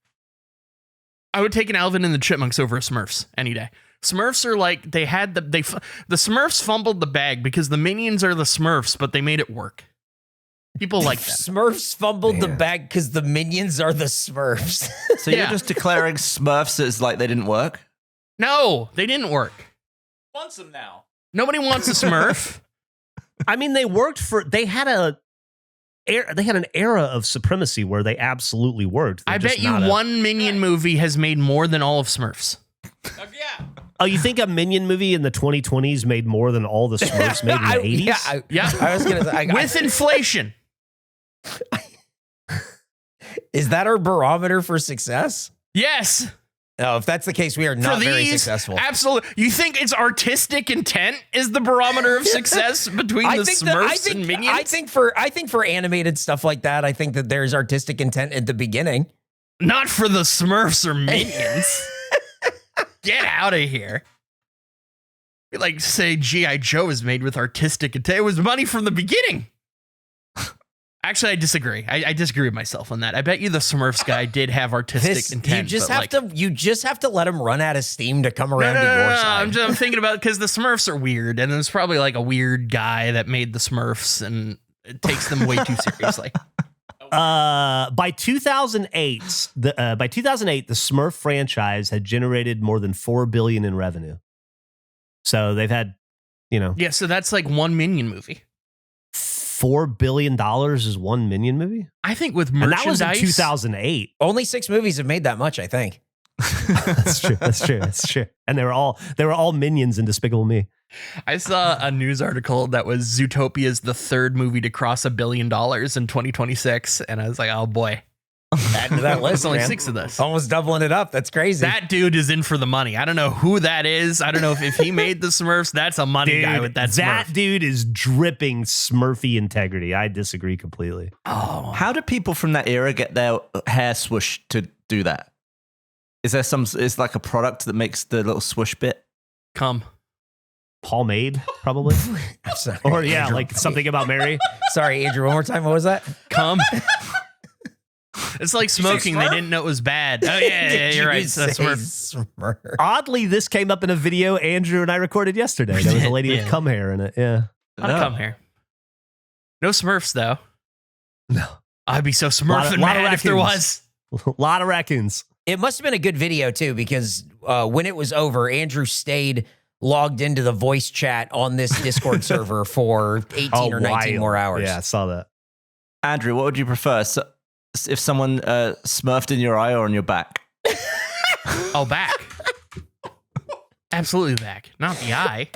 I would take an Alvin and the Chipmunks over a Smurfs any day. Smurfs are like, the Smurfs fumbled the bag because the Minions are the Smurfs, but they made it work. People like that. Smurfs fumbled the Man. bag because the Minions are the Smurfs. So you're Yeah. just declaring Smurfs as like they didn't work? No, they didn't work. Wants them now. Nobody wants a Smurf. I mean, they had an era of supremacy where they absolutely worked. They're I just bet you not a- one Minion movie has made more than all of Smurfs. Yeah. Oh, you think a Minion movie in the 2020s made more than all the Smurfs made in the 80s? Yeah. I was gonna say, With inflation. is that our barometer for success? Yes. No, if that's the case, we are For not very these, successful. absolutely. You think it's artistic intent is the barometer of success between the Smurfs and Minions? I think for animated stuff like that, I think that there's artistic intent at the beginning. Not for the Smurfs or Minions. Get out of here. We like to say G.I. Joe is made with artistic intent. It was money from the beginning. Actually, I disagree. I disagree with myself on that. I bet you the Smurfs guy did have artistic intent. You just have to let him run out of steam to come around No, to your no, side. I'm thinking about because the Smurfs are weird, and there's probably like a weird guy that made the Smurfs, and it takes them way too seriously. By 2008, the Smurf franchise had generated more than $4 billion in revenue. So they've had, Yeah, so that's like one Minion movie. $4 billion is one Minion movie, I think with and that merchandise. was in 2008. Only 6 movies have made that much, I think. That's true. And they were all Minions in Despicable Me. I saw a news article that was Zootopia's the third movie to cross $1 billion in 2026, and I was like, oh boy, Add to that list, there's only man. 6 of this. Almost doubling it up. That's crazy. That dude is in for the money. I don't know who that is. I don't know if he made the Smurfs. That's a money guy with that Smurf. dude is dripping Smurfy integrity. I disagree completely. Oh, How do people from that era get their hair swoosh to do that? Is like a product that makes the little swoosh bit? come. Pomade, probably. I'm sorry, Or yeah, Andrew. like something about Mary. Sorry, Andrew. One more time. What was that? Come. It's like smoking. They didn't know it was bad. Oh, yeah, you're right. That's Smurf. Oddly, this came up in a video Andrew and I recorded yesterday. There was a lady with cum hair in it. Yeah. I'd come here. No Smurfs, though. No. I'd be so Smurfing mad if there was. A lot of raccoons. It must have been a good video, too, because when it was over, Andrew stayed logged into the voice chat on this Discord server for 18 or 19 more hours. Yeah, I saw that. Andrew, what would you prefer? So, if someone smurfed in your eye or on your back? Oh, back. Absolutely back. Not the eye.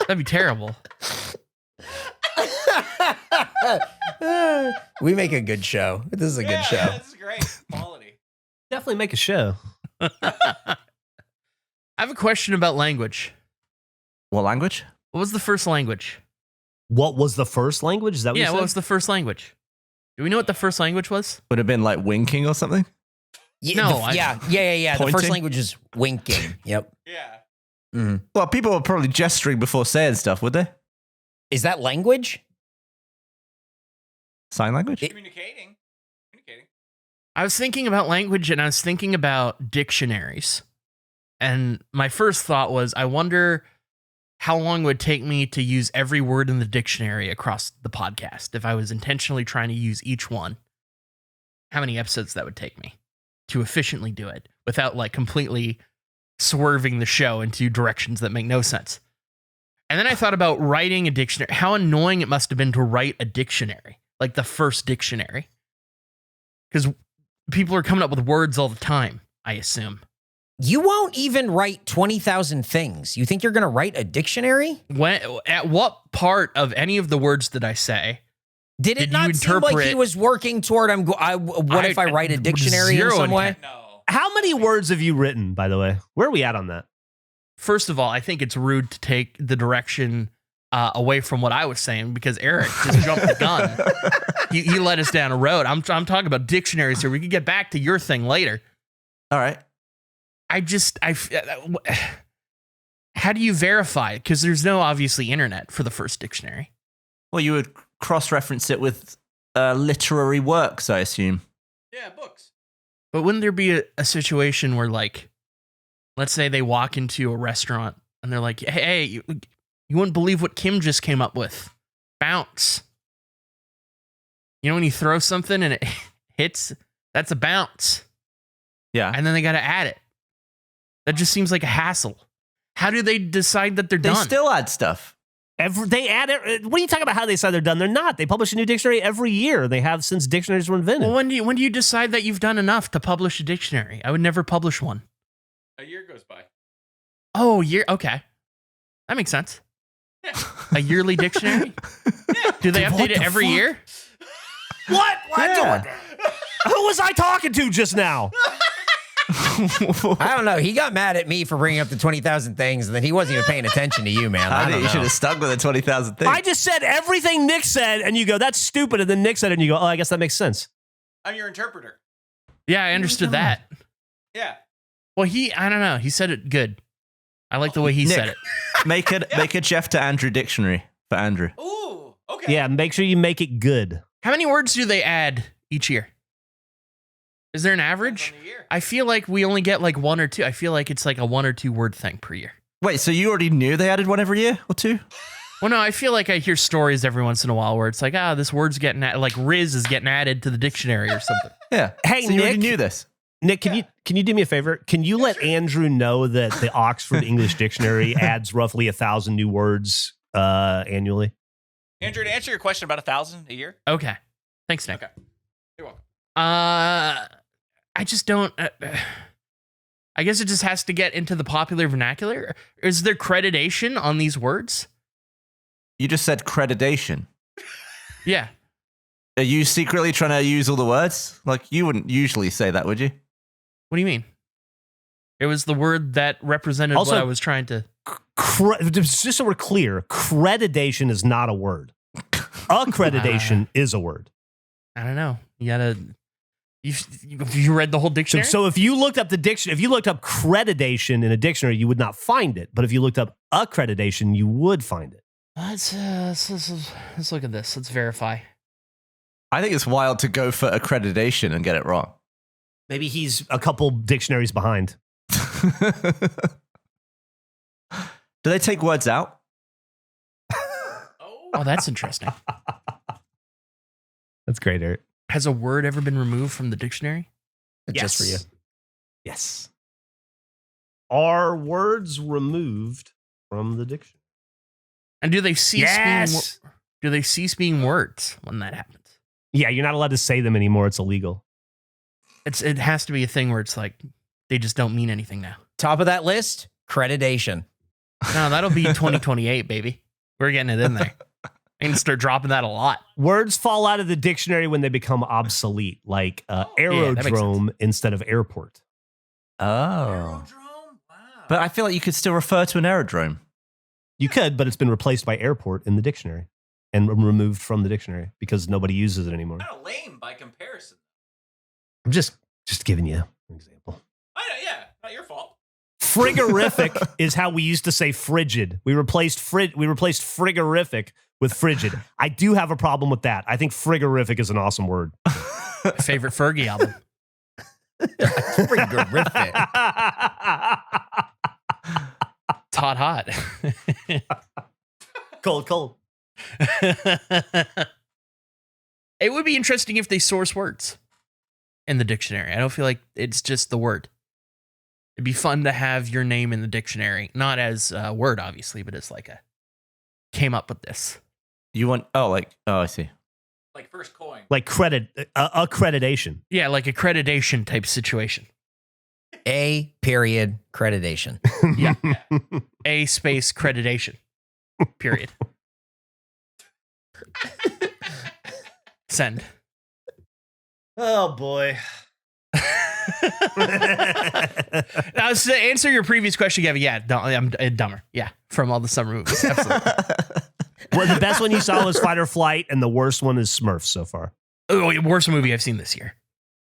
That'd be terrible. We make a good show. This is a good show. Yeah, this is great. Quality. Definitely make a show. I have a question about language. What language? What was the first language? What was the first language? Is that what you said? What was the first language? Do we know what the first language was? Would have been like winking or something? Yeah, No, yeah. The Pointing? first language is winking. Yep. Yeah. Mhm. Well, people were probably gesturing before saying stuff, would they? Is that language? Sign language? Communicating. I was thinking about language and I was thinking about dictionaries. And my first thought was, I wonder how long it would take me to use every word in the dictionary across the podcast if I was intentionally trying to use each one. How many episodes that would take me to efficiently do it without like completely swerving the show into directions that make no sense. And then I thought about writing a dictionary. How annoying it must have been to write a dictionary, like the first dictionary. Because people are coming up with words all the time, I assume. You won't even write 20,000 things. You think you're going to write a dictionary? At what part of any of the words did I say? Did it not seem like he was working toward, what if I write a dictionary in some way? No. How many words have you written, by the way? Where are we at on that? First of all, I think it's rude to take the direction away from what I was saying because Eric just jumped the gun. He led us down a road. I'm talking about dictionaries here. We could get back to your thing later. All right. How do you verify? Because there's no obviously internet for the first dictionary. Well, you would cross-reference it with literary works, I assume. Yeah, books. But wouldn't there be a situation where, like, let's say they walk into a restaurant and they're like, hey, you wouldn't believe what Kim just came up with. Bounce. You know when you throw something and it hits, that's a bounce. Yeah. And then they got to add it. That just seems like a hassle. How do they decide that they're They done? still add stuff. They add it. What are you talking about? How they decide they're done? They're not. They publish a new dictionary every year. They have since dictionaries were invented. Well, when do you decide that you've done enough to publish a dictionary? I would never publish one. A year goes by. Oh, year. Okay, that makes sense. Yeah. A yearly dictionary? Yeah. Do they Dude, update what it the every fuck? year? What? Yeah. Who was I talking to just now? I don't know. He got mad at me for bringing up the 20,000 things, and then he wasn't even paying attention to you, man. I I think don't you should know. have stuck with the 20,000 things. I just said everything Nick said, and you go, that's stupid. And then Nick said it, and you go, oh, I guess that makes sense. I'm your interpreter. Yeah, I understood that. Yeah. Well, I don't know. He said it good. I like the way he Nick, said it. make a Geoff to Andrew dictionary for Andrew. Ooh. Okay. Yeah, make sure you make it good. How many words do they add each year? Is there an average? Depends on the year. I feel like we only get like one or two. I feel like it's like a 1 or 2 word thing per year. Wait, so you already knew they added one every year or two? Well, no, I feel like I hear stories every once in a while where it's like, this word's getting like Riz is getting added to the dictionary or something. Yeah. Hey, so you already Nick. knew this. Nick, can you do me a favor? Can you let Andrew know that the Oxford English Dictionary adds roughly 1,000 new words annually? Andrew, to answer your question, about 1,000 a year. Okay. Thanks, Nick. Okay. You're welcome. I just don't. I guess it just has to get into the popular vernacular. Is there creditation on these words? You just said creditation. Yeah. Are you secretly trying to use all the words? Like, you wouldn't usually say that, would you? What do you mean? It was the word that represented Also- what I was trying to. Just so we're clear, creditation is not a word. Accreditation is a word. I don't know. You gotta. You read the whole So, dictionary? so if you looked up the dictionary, if you looked up creditation in a dictionary, you would not find it. But if you looked up accreditation, you would find it. Let's look at this. Let's verify. I think it's wild to go for accreditation and get it wrong. Maybe he's a couple dictionaries behind. Do they take words out? Oh, that's interesting. That's great, Eric. Has a word ever been removed from the dictionary? Just for you. Yes. Are words removed from the dictionary? And do they cease being words when that happens? Yeah, you're not allowed to say them anymore. It's illegal. It has to be a thing where it's like they just don't mean anything now. Top of that list, accreditation. No, that'll be 2028, baby. We're getting it in there. I can start dropping that a lot. Words fall out of the dictionary when they become obsolete, like aerodrome instead of airport. Oh. Aerodrome? Wow. But I feel like you could still refer to an aerodrome. You could, but it's been replaced by airport in the dictionary and removed from the dictionary because nobody uses it anymore. Kind of lame by comparison. I'm just giving you an example. I know, yeah, not your fault. Friggerific is how we used to say frigid. We replaced friggerific with frigid. I do have a problem with that. I think friggerific is an awesome word. Favorite Fergie album. Friggerific. It's hot. Cold. It would be interesting if they source words in the dictionary. I don't feel like it's just the word. It'd be fun to have your name in the dictionary, not as a word, obviously, but as like a came up with this. You want? I see. Like first coin. Like accreditation. Yeah, like accreditation type situation. A period accreditation. Yeah. A space accreditation. Period. Send. Oh boy. Now, to answer your previous question, Gavin, yeah, I'm dumber. Yeah, from all the summer movies. Absolutely. Well, the best one you saw was Fight or Flight, and the worst one is Smurfs so far. Oh, worst movie I've seen this year.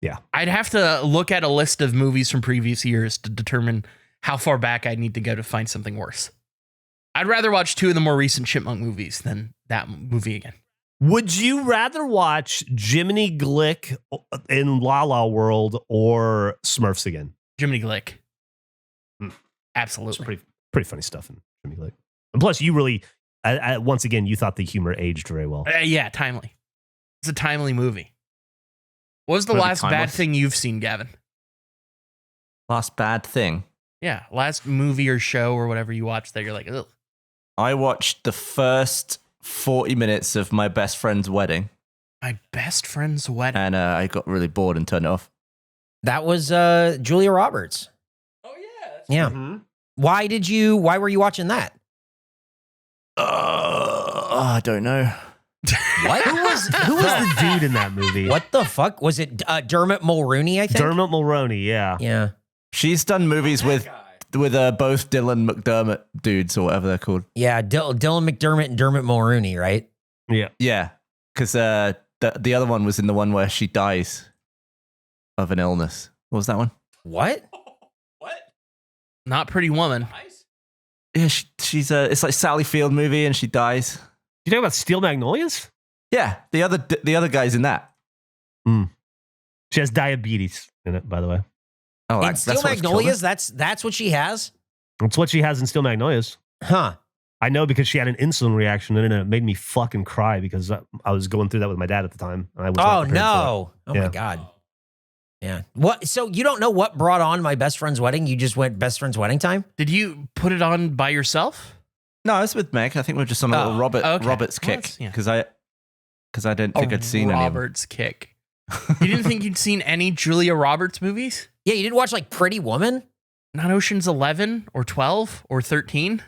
Yeah. I'd have to look at a list of movies from previous years to determine how far back I'd need to go to find something worse. I'd rather watch 2 of the more recent Chipmunk movies than that movie again. Would you rather watch Jiminy Glick in La La World or Smurfs again? Jiminy Glick. It's Absolutely. pretty funny stuff in Jiminy Glick. And plus, you really, once again, you thought the humor aged very well. Yeah, timely. It's a timely movie. What was the Would it be last bad timeless? thing you've seen, Gavin? Last bad thing. Yeah, last movie or show or whatever you watched that you're like, ugh. I watched the first 40 minutes of my best friend's wedding, My best friend's wedding. and I got really bored and turned it off. That was Julia Roberts. Oh yeah. That's Yeah. Mm-hmm. Why were you watching that? I don't know. What? Who was the dude in that movie? What the fuck? Was it Dermot Mulroney, I think? Dermot Mulroney, yeah. Yeah. She's done movies with guy. both Dylan McDermott dudes or whatever they're called. Yeah, Dylan McDermott and Dermot Mulroney, right? Yeah. Yeah, because the other one was in the one where she dies of an illness. What was that one? What? What? Not Pretty Woman. Nice. Yeah, she's it's like Sally Field movie and she dies. You talking about Steel Magnolias? Yeah, the other guy's in that. She has diabetes in it, by the way. Oh, In Steel what it's Magnolias, that's what she has? That's what she has in Steel Magnolias. Huh. I know because she had an insulin reaction and it made me fucking cry because I was going through that with my dad at the time. And I was not Oh, prepared no. Oh, Yeah. my God. Yeah. What? So you don't know what brought on my best friend's wedding? You just went best friend's wedding time? Did you put it on by yourself? No, I was with Meg. I think we're just on a Oh, little okay. Robert's Well, kick that's- yeah. because I didn't think I'd seen any. Of them. Roberts kick. You didn't think you'd seen any Julia Roberts movies? Yeah, you didn't watch like Pretty Woman? Not Ocean's 11 or 12 or 13?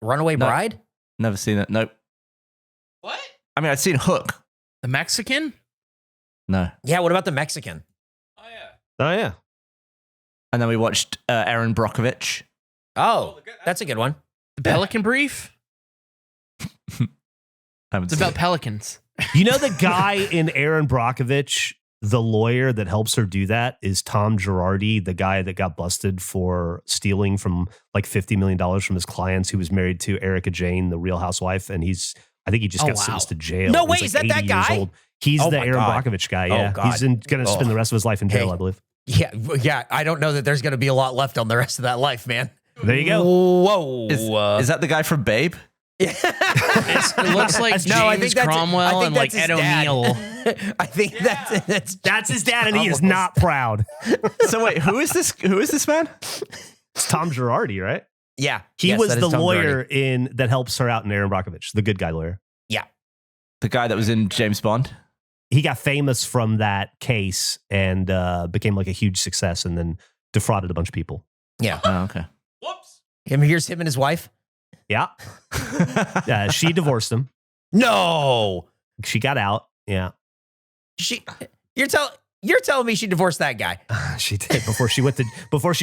Runaway No. Bride? Never seen it. Nope. What? I mean, I'd seen Hook. The Mexican? No. Yeah, what about the Mexican? Oh yeah. Oh, yeah. And then we watched Erin Brockovich. Oh, that's a good one. The Pelican Brief? It's about pelicans. You know the guy in Aaron Brockovich, the lawyer that helps her do that, is Tom Girardi, the guy that got busted for stealing from like $50 million from his clients, who was married to Erica Jane, the Real Housewife, and I think he just Oh, got wow. sentenced to jail. No, He's wait, like is that 80 years guy? old. He's Oh the my Aaron God. Brockovich guy. Oh, Yeah, God. he's going to spend the rest of his life in jail, Hey. I believe. Yeah. I don't know that there's going to be a lot left on the rest of that life, man. There you go. Whoa. Is that the guy from Babe? It looks like James Cromwell and like Ed O'Neill. I think That's his dad, and he is not proud. So wait, who is this man? It's Tom Girardi, right? Yeah. He Yes, was that is the Tom lawyer Girardi. that helps her out in Aaron Brockovich, the good guy lawyer. Yeah. The guy that was in James Bond? He got famous from that case and became like a huge success, and then defrauded a bunch of people. Yeah. Oh, okay. Whoops. Here's him and his wife. Yeah. She divorced him. No. She got out. Yeah. You're telling me she divorced that guy. She did before she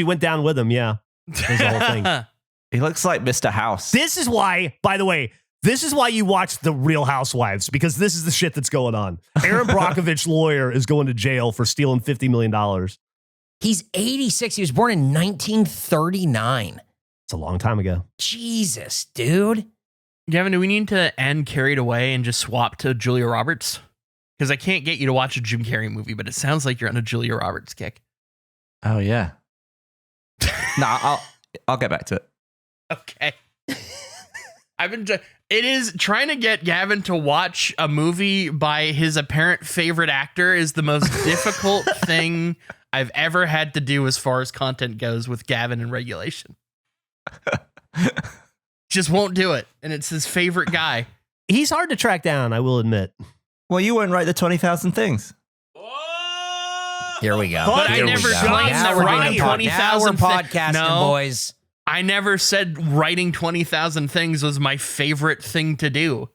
went down with him. Yeah. That was the whole thing. He looks like Mr. House. This is why, by the way, you watch The Real Housewives, because this is the shit that's going on. Aaron Brockovich, lawyer, is going to jail for stealing $50 million. He's 86. He was born in 1939. It's a long time ago. Jesus, dude. Gavin, do we need to end Carried Away and just swap to Julia Roberts? Because I can't get you to watch a Jim Carrey movie, but it sounds like you're on a Julia Roberts kick. Oh yeah. No, I'll get back to it. Okay. It is trying to get Gavin to watch a movie by his apparent favorite actor is the most difficult thing I've ever had to do as far as content goes with Gavin and regulation. Just won't do it. And it's his favorite guy. He's hard to track down, I will admit. Well, you won't write the 20,000 things. Here we go. But I Here we never go. claimed Now that we're writing doing 20,000 Now we're podcasting, No. boys. I never said writing 20,000 things was my favorite thing to do.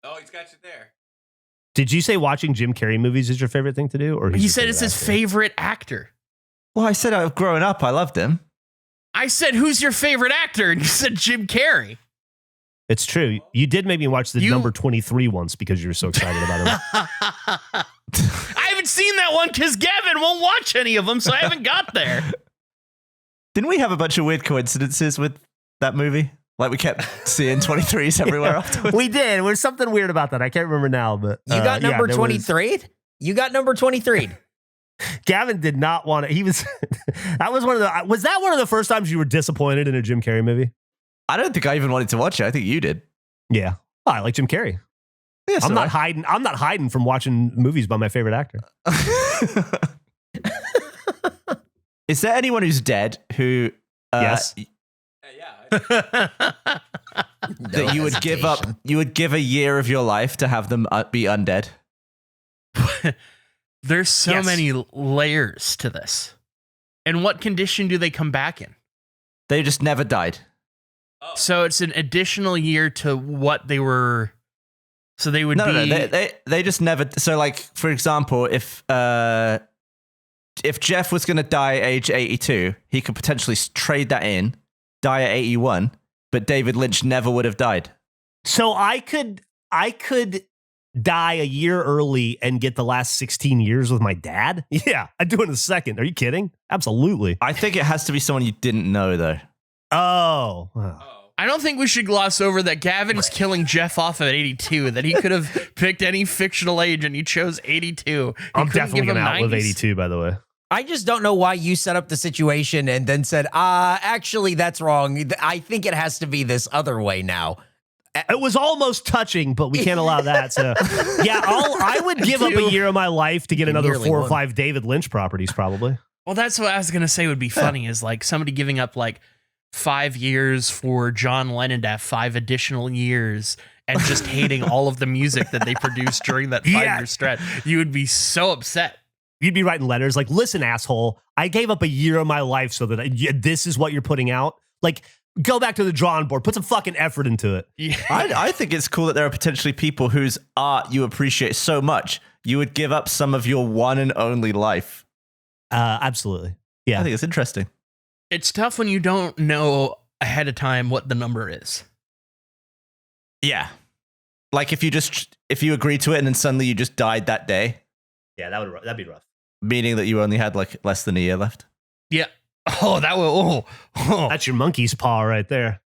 Oh, he's got you there. Did you say watching Jim Carrey movies is your favorite thing to do? Or He said it's his favorite actor. Well, I said growing up, I loved him. I said, who's your favorite actor? And you said Jim Carrey. It's true. You did make me watch the number 23 once because you were so excited about him. I haven't seen that one because Gavin won't watch any of them, so I haven't got there. Didn't we have a bunch of weird coincidences with that movie? Like we kept seeing 23s everywhere afterwards. We did. There's something weird about that. I can't remember now, but You got number yeah, 23? You got number 23. Gavin did not want it. He was was that one of the first times you were disappointed in a Jim Carrey movie? I don't think I even wanted to watch it. I think you did. Yeah. Oh, I like Jim Carrey. Yeah, I'm not hiding from watching movies by my favorite actor. Is there anyone who's dead who Yes. that you would give up? You would give a year of your life to have them be undead. There's so Yes. many layers to this. And what condition do they come back in? They just never died. So it's an additional year to what they were. So they would be. No, they just never. So, like, for example, if Geoff was going to die at age 82, he could potentially trade that in, die at 81, but David Lynch never would have died. So I could die a year early and get the last 16 years with my dad? Yeah, I'd do it in a second. Are you kidding? Absolutely. I think it has to be someone you didn't know, though. Oh. I don't think we should gloss over that Gavin's killing Geoff off at 82, that he could have picked any fictional age and he chose 82. I'm definitely going to outlive 90s. 82, by the way. I just don't know why you set up the situation and then said, actually, that's wrong. I think it has to be this other way now. It was almost touching, but we can't allow that. So, yeah, I would give up a year of my life to get another Nearly 4 or won. 5 David Lynch properties, probably. Well, that's what I was going to say would be funny is like somebody giving up like 5 years for John Lennon to have 5 additional years and just hating all of the music that they produced during that 5-year stretch. You would be so upset. You'd be writing letters like, listen, asshole, I gave up a year of my life so that this is what you're putting out. Like, go back to the drawing board, put some fucking effort into it. Yeah. I think it's cool that there are potentially people whose art you appreciate so much, you would give up some of your one and only life. Absolutely. Yeah. I think it's interesting. It's tough when you don't know ahead of time what the number is. Yeah. Like if you agreed to it and then suddenly you just died that day, Yeah, that'd be rough. meaning that you only had like less than a year left. Yeah. Oh, that will. Oh. That's your monkey's paw right there.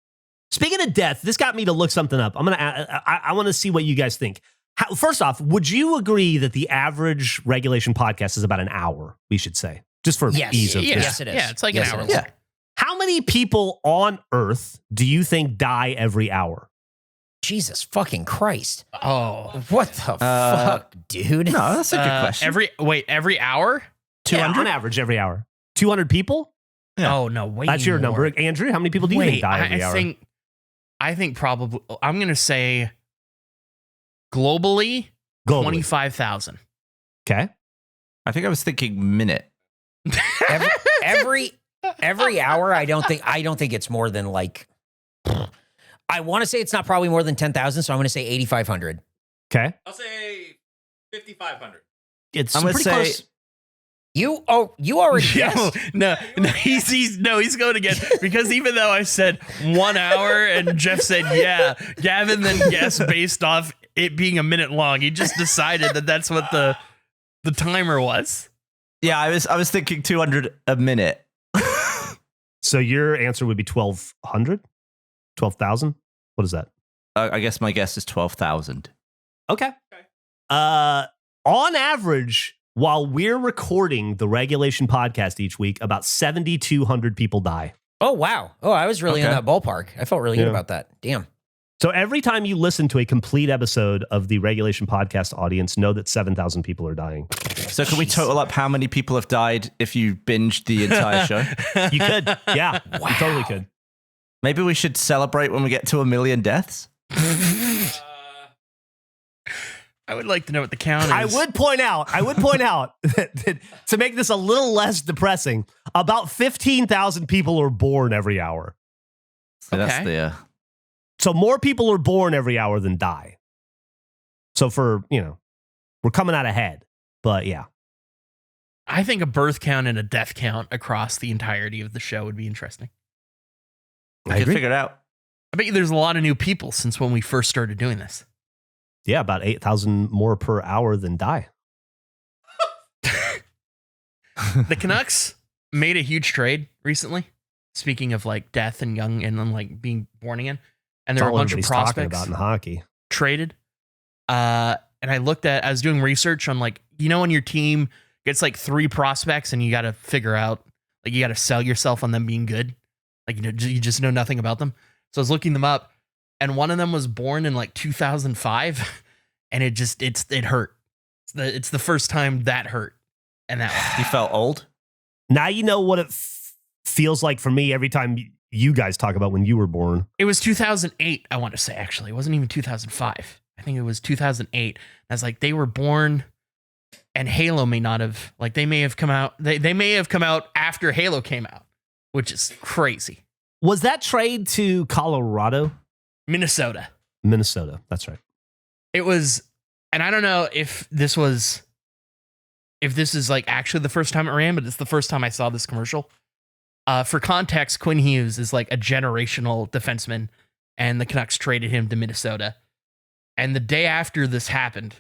Speaking of death, this got me to look something up. I want to see what you guys think. First off, would you agree that the average regulation podcast is about an hour, we should say? Just for ease of Yes, it is. Yeah, it's like an hour. Yeah. How many people on Earth do you think die every hour? Jesus fucking Christ. Oh. What the fuck, dude? No, that's a good question. Every hour? 200? Yeah, on average, every hour. 200 people? Yeah. Oh, no, wait. That's your number. Andrew, how many people do you think die every hour? I think probably, I'm going to say globally. 25,000. Okay. I think I was thinking minute. Every hour, I don't think it's more than like. I want to say it's not probably more than 10,000, so I'm going to say 8,500. Okay. I'll say 5,500. It's I'm going to pretty say close. You already guessed. No, he's going again because even though I said 1 hour and Geoff said yeah, Gavin then guessed based off it being a minute long. He just decided that that's what the timer was. Yeah, I was thinking 200 a minute. So your answer would be 1,200? 12,000? What is that? I guess my guess is 12,000. Okay. On average, while we're recording the regulation podcast each week, about 7,200 people die. Oh, wow. Oh, I was really in that ballpark. I felt really good about that. Damn. So every time you listen to a complete episode of the regulation podcast, audience, know that 7,000 people are dying. So can we total up how many people have died if you binged the entire show? You could. Yeah. Wow. You totally could. Maybe we should celebrate when we get to 1 million deaths. I would like to know what the count is. I would point out that to make this a little less depressing, about 15,000 people are born every hour. So that's the... So more people are born every hour than die. So we're coming out ahead. But yeah. I think a birth count and a death count across the entirety of the show would be interesting. I can figure it out. I bet you there's a lot of new people since when we first started doing this. Yeah, about 8,000 more per hour than die. The Canucks made a huge trade recently. Speaking of like death and young and then like being born again. And there were a bunch of prospects about in hockey traded. And I was doing research on like, when your team gets like 3 prospects and you got to figure out, like you got to sell yourself on them being good. Like, you just know nothing about them. So I was looking them up and one of them was born in like 2005 and it hurt. It's the first time that hurt. And that you felt old. Now you know what it feels like for me every time you guys talk about when you were born. It was 2008, I want to say, actually. It wasn't even 2005. I think it was 2008. I was like, they were born and Halo may not have, like they may have come out. They may have come out after Halo came out, which is crazy. Was that trade to Colorado? Minnesota. That's right. It was, and I don't know if this is like actually the first time it ran, but it's the first time I saw this commercial. For context, Quinn Hughes is like a generational defenseman, and the Canucks traded him to Minnesota. And the day after this happened,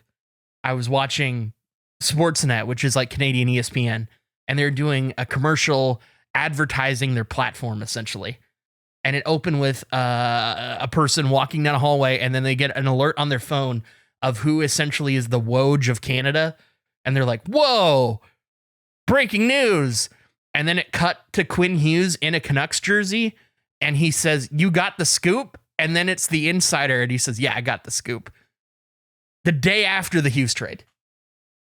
I was watching Sportsnet, which is like Canadian ESPN, and they're doing a commercial advertising their platform, essentially. And it opened with a person walking down a hallway, and then they get an alert on their phone of who essentially is the Woj of Canada. And they're like, whoa, breaking news. And then it cut to Quinn Hughes in a Canucks jersey. And he says, you got the scoop? And then it's the insider. And he says, yeah, I got the scoop. The day after the Hughes trade.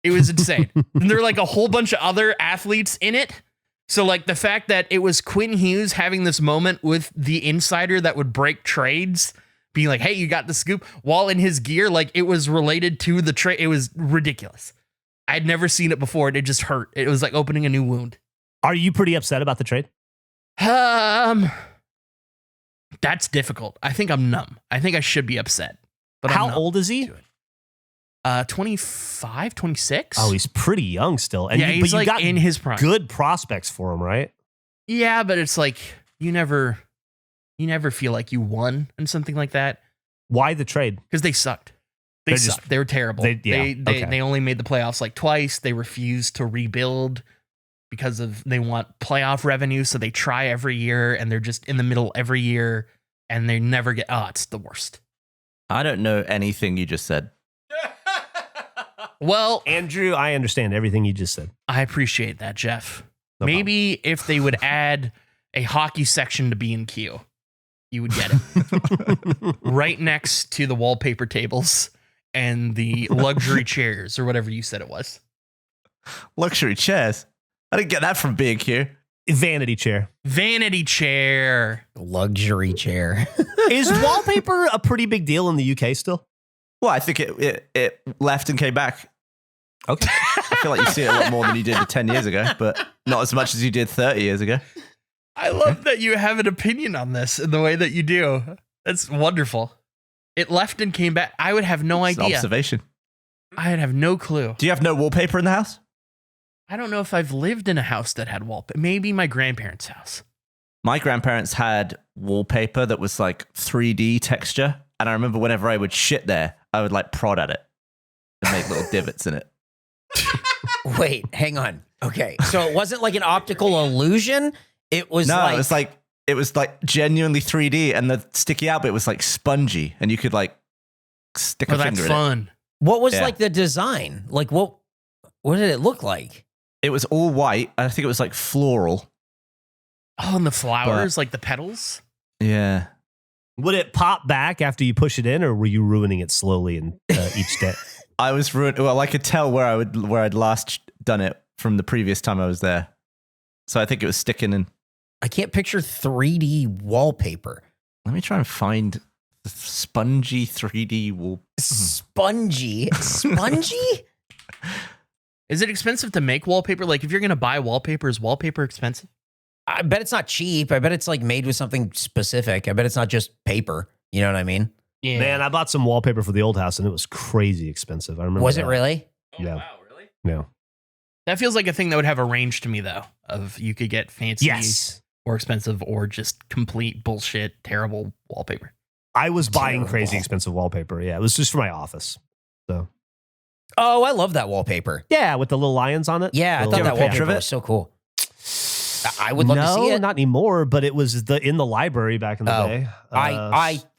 It was insane. And there were like a whole bunch of other athletes in it. So like the fact that it was Quinn Hughes having this moment with the insider that would break trades, being like, hey, you got the scoop, while in his gear, like it was related to the trade. It was ridiculous. I'd never seen it before. And it just hurt. It was like opening a new wound. Are you pretty upset about the trade? That's difficult. I think I'm numb. I think I should be upset. But how old is he? 25, 26. Oh, he's pretty young still. And yeah, he's like got in his prime. Good prospects for him, right? Yeah, but it's like you never feel like you won and something like that. Why the trade? Because they sucked. They sucked. They were terrible. They only made the playoffs like twice. They refused to rebuild because they want playoff revenue. So they try every year and they're just in the middle every year and they never get, it's the worst. I don't know anything you just said. Well, Andrew, I understand everything you just said. I appreciate that, Geoff. No Maybe if they would add a hockey section to B&Q, you would get it. Right next to the wallpaper tables and the luxury chairs or whatever you said it was. Luxury chairs. I didn't get that from B&Q. Vanity chair. Vanity chair. Luxury chair. Is wallpaper a pretty big deal in the UK still? Well, I think it left and came back. Okay. I feel like you see it a lot more than you did 10 years ago, but not as much as you did 30 years ago. I love that you have an opinion on this in the way that you do. That's wonderful. It left and came back. I would have no It's an idea. observation. I'd have no clue. Do you have no wallpaper in the house? I don't know if I've lived in a house that had wallpaper. Maybe my grandparents' house. My grandparents had wallpaper that was like 3D texture. And I remember whenever I would shit there, I would like prod at it and make little divots in it. Wait, hang on. Okay. So it wasn't like an optical illusion. It was it was like genuinely 3D, and the sticky out bit was like spongy, and you could like stick a Oh, finger that's in fun. what was Yeah. like the design? Like what did it look like? it. It was all white. I think it was like floral. Oh, and the flowers, like the petals. Yeah. Would it pop back after you push it in, or were you ruining it slowly in each day? I was ruined. Well, I could tell where I'd last done it from the previous time I was there. So I think it was sticking in. I can't picture 3D wallpaper. Let me try and find the spongy 3D wall. Spongy. Spongy? Is it expensive to make wallpaper? Like if you're going to buy wallpaper, is wallpaper expensive? I bet it's not cheap. I bet it's like made with something specific. I bet it's not just paper. You know what I mean? Yeah. Man, I bought some wallpaper for the old house, and it was crazy expensive. I remember. Was it that. really? Oh, Yeah. wow, really? No. That feels like a thing that would have a range to me, though, of you could get fancy Yes. or expensive or just complete bullshit, terrible wallpaper. I was buying Terrible. crazy expensive wallpaper. Yeah, it was just for my office. So Oh, I love that wallpaper. yeah, with the little lions on it. Yeah, I The thought little that picture wallpaper was so cool. I would love to see it. Not anymore, but it was in the library back in the Oh, day.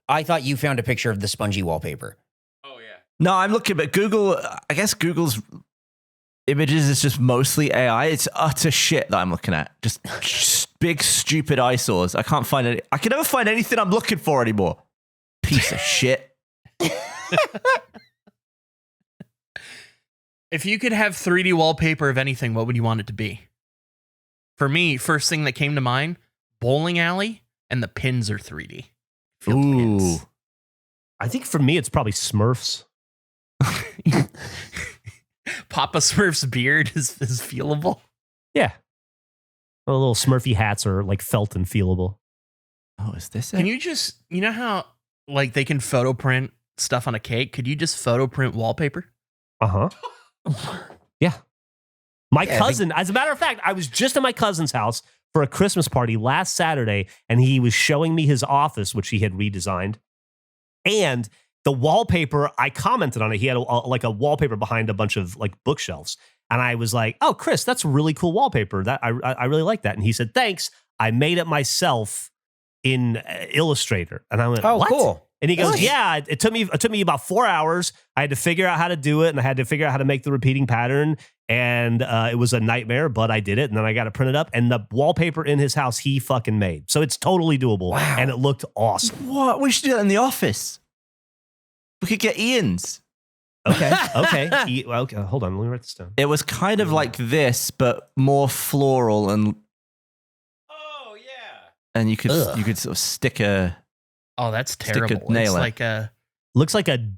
I thought you found a picture of the spongy wallpaper. Oh, yeah. No, I'm looking, but Google, I guess Google's images is just mostly AI. It's utter shit that I'm looking at. Just big, stupid eyesores. I can't find it. I can never find anything I'm looking for anymore. Piece of shit. If you could have 3D wallpaper of anything, what would you want it to be? For me, first thing that came to mind, bowling alley, and the pins are 3D. Feel the Ooh. pins. I think for me, it's probably Smurfs. Papa Smurf's beard is feelable. Yeah. The little Smurfy hats are like felt and feelable. Oh, is this it? Can you just, you know how like they can photo print stuff on a cake? Could you just photo print wallpaper? Uh huh. Yeah. My Yeah, I cousin, as a matter of fact, I was just at my cousin's house for a Christmas party last Saturday, and he was showing me his office, which he had redesigned. And the wallpaper, I commented on it. He had like a wallpaper behind a bunch of like bookshelves. And I was like, oh, Chris, that's really cool wallpaper. That I really like that. And he said, thanks. I made it myself in Illustrator. And I went, Oh, what? cool. And he goes, Nice. yeah, it took me about 4 hours. I had to figure out how to do it, and I had to figure out how to make the repeating pattern. And it was a nightmare, but I did it. And then I got to print it up. And the wallpaper in his house, he fucking made. So it's totally doable. Wow. And it looked awesome. What? We should do that in the office. We could get Ian's. Okay. Okay. Okay. Hold on. Let me write this down. It was kind of like this, but more floral, and Oh, yeah. you could Ugh. you could sort of stick a. Oh, that's Stick a terrible. nail It's in. like a, Looks like a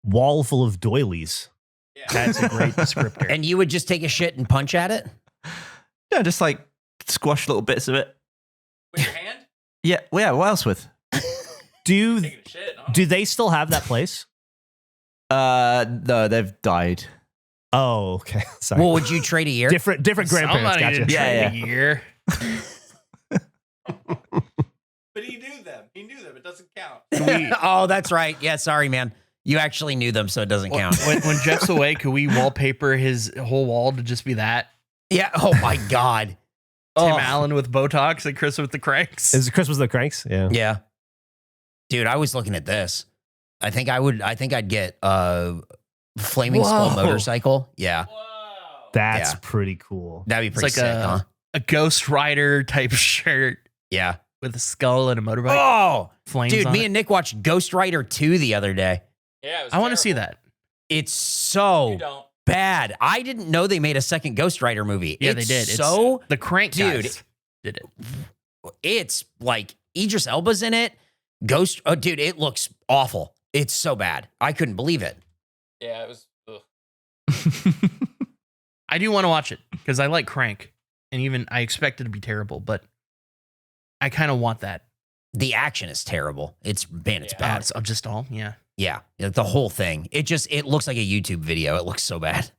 wall full of doilies. Yeah. that's a great descriptor. And you would just take a shit and punch at it? Yeah, just like squash little bits of it. With your hand? Yeah, well, yeah. What else with? Do Taking a shit. Oh. they still have that place? No, they've died. Oh, okay. Sorry. Well, would you trade a year? different grandparents. Somebody Gotcha. did Yeah, trade a year. But he knew them. He knew them. It doesn't count. Oh, that's right. Yeah, sorry, man. You actually knew them, so it doesn't count. When Jeff's away, could we wallpaper his whole wall to just be that? Yeah. Oh my God. Tim Oh. Allen with Botox and Chris with the cranks. Is it Christmas of the Cranks? Yeah. Yeah. Dude, I was looking at this. I think I'd get Flaming skull motorcycle. Yeah. That's Yeah. pretty cool. That'd be pretty It's like sick, huh? a Ghostrider type shirt Yeah. with a skull and a motorbike. Oh, Flames dude, on me it. and Nick watched Ghostrider 2 the other day. Yeah, it was I want to see terrible. that. It's You so don't. bad. I didn't know they made a second Ghostrider movie. Yeah, It's they did. So The Crank Dude. guys did it. it's like Idris Elba's in it. Dude, it looks awful. It's so bad. I couldn't believe it. Yeah, it was. Ugh. I do want to watch it because I like Crank, and even I expect it to be terrible, but I kind of want that. The action is terrible. It's bad. It's just all, yeah. Yeah, like the whole thing. It looks like a YouTube video. It looks so bad.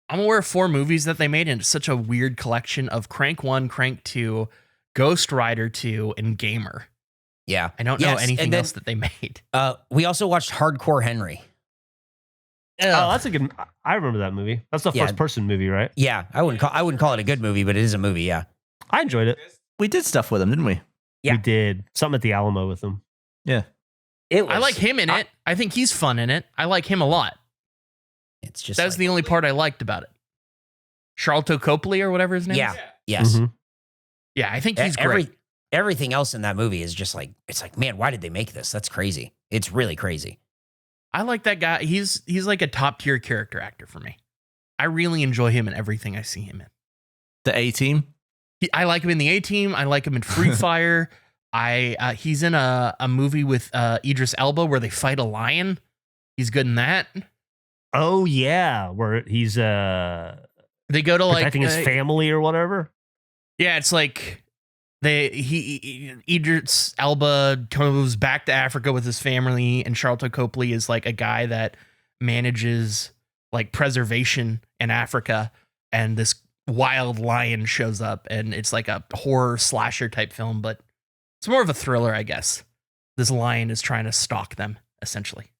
I'm aware of 4 movies that they made, and it's such a weird collection of Crank 1, Crank 2, Ghostrider 2, and Gamer. Yeah. I don't know Yes, anything and then, else that they made. We also watched Hardcore Henry. Oh, that's a good. I remember that movie. That's the Yeah. first person movie, right? Yeah, I wouldn't call it a good movie, but it is a movie. Yeah. I enjoyed it. We did stuff with them, didn't we? Yeah. We did something at the Alamo with them. Yeah. I like him in it. I think he's fun in it. I like him a lot. It's just That's the only part I liked about it. Charlton Copley or whatever his name Yeah. is. Yes. Mhm. Yeah, I think he's great. Everything else in that movie is just like, it's like, man, why did they make this? That's crazy. It's really crazy. I like that guy. He's like a top tier character actor for me. I really enjoy him in everything I see him in. The A-Team. I like him in the A-Team. I like him in Free Fire. He's in a movie with Idris Elba where they fight a lion. He's good in that. Oh yeah, where he's They go to like protecting his family or whatever. Yeah, it's like Idris Elba goes back to Africa with his family, and Charlton Copley is like a guy that manages like preservation in Africa, and this wild lion shows up, and it's like a horror slasher type film, but it's more of a thriller, I guess. This lion is trying to stalk them, essentially.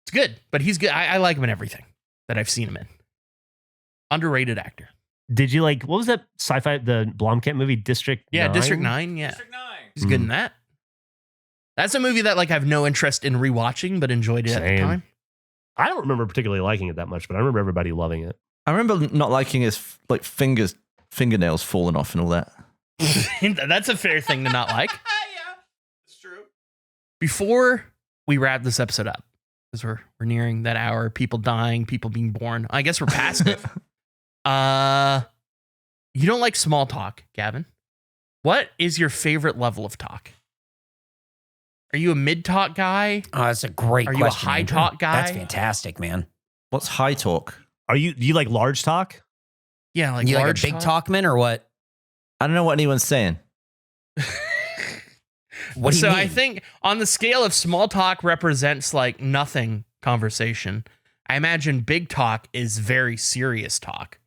It's good, but he's good. I like him in everything that I've seen him in. Underrated actor. Did you like what was that sci-fi the Blomkamp movie District? Yeah, 9? District 9, yeah. District 9. He's good in that. That's a movie that like I have no interest in rewatching, but enjoyed it at the Same. time. I don't remember particularly liking it that much, but I remember everybody loving it. I remember not liking his like fingernails falling off and all that. That's a fair thing to not like. Yeah, it's true. Before we wrap this episode up, because we're nearing that hour, people dying, people being born. I guess we're past it. You don't like small talk, Gavin. What is your favorite level of talk? Are you a mid-talk guy? Oh, that's a great Are question. you a high Andrew. talk guy? That's fantastic, man. What's high talk? Do you like large talk? Yeah, like You like a large big talkman or what? I don't know what anyone's saying. What do you So mean? I think on the scale of small talk represents like nothing conversation, I imagine big talk is very serious talk.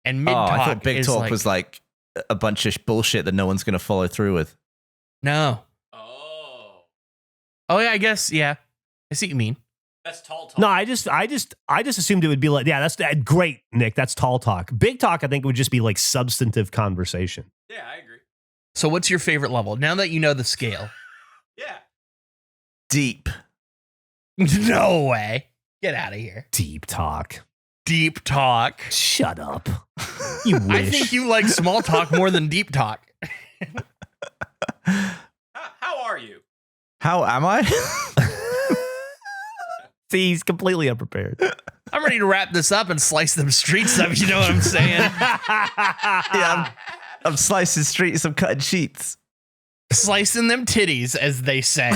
And mid talk I thought big is talk like, was like a bunch of bullshit that no one's going to follow through with. no. Oh, Oh yeah, I guess yeah. I see what you mean. that's tall talk. No, I just assumed it would be like, yeah, that's great, Nick. That's tall talk. Big talk, I think, would just be like substantive conversation. Yeah, I agree. So what's your favorite level? Now that you know the scale. Yeah. Deep. No way. Get out of here. Deep talk. Deep talk. Shut up. You wish. I think you like small talk more than deep talk. How are you? How am I? See, he's completely unprepared. I'm ready to wrap this up and slice them streets up, you know what I'm saying? Yeah, I'm slicing streets, I'm cutting sheets. Slicing them titties, as they say.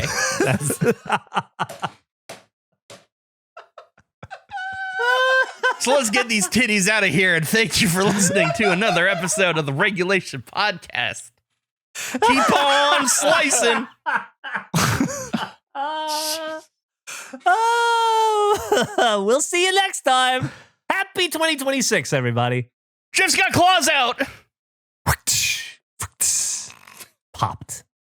So let's get these titties out of here, and thank you for listening to another episode of the Regulation Podcast. Keep on slicing. Oh, we'll see you next time. Happy 2026, everybody. Jeff's got claws out. Popped.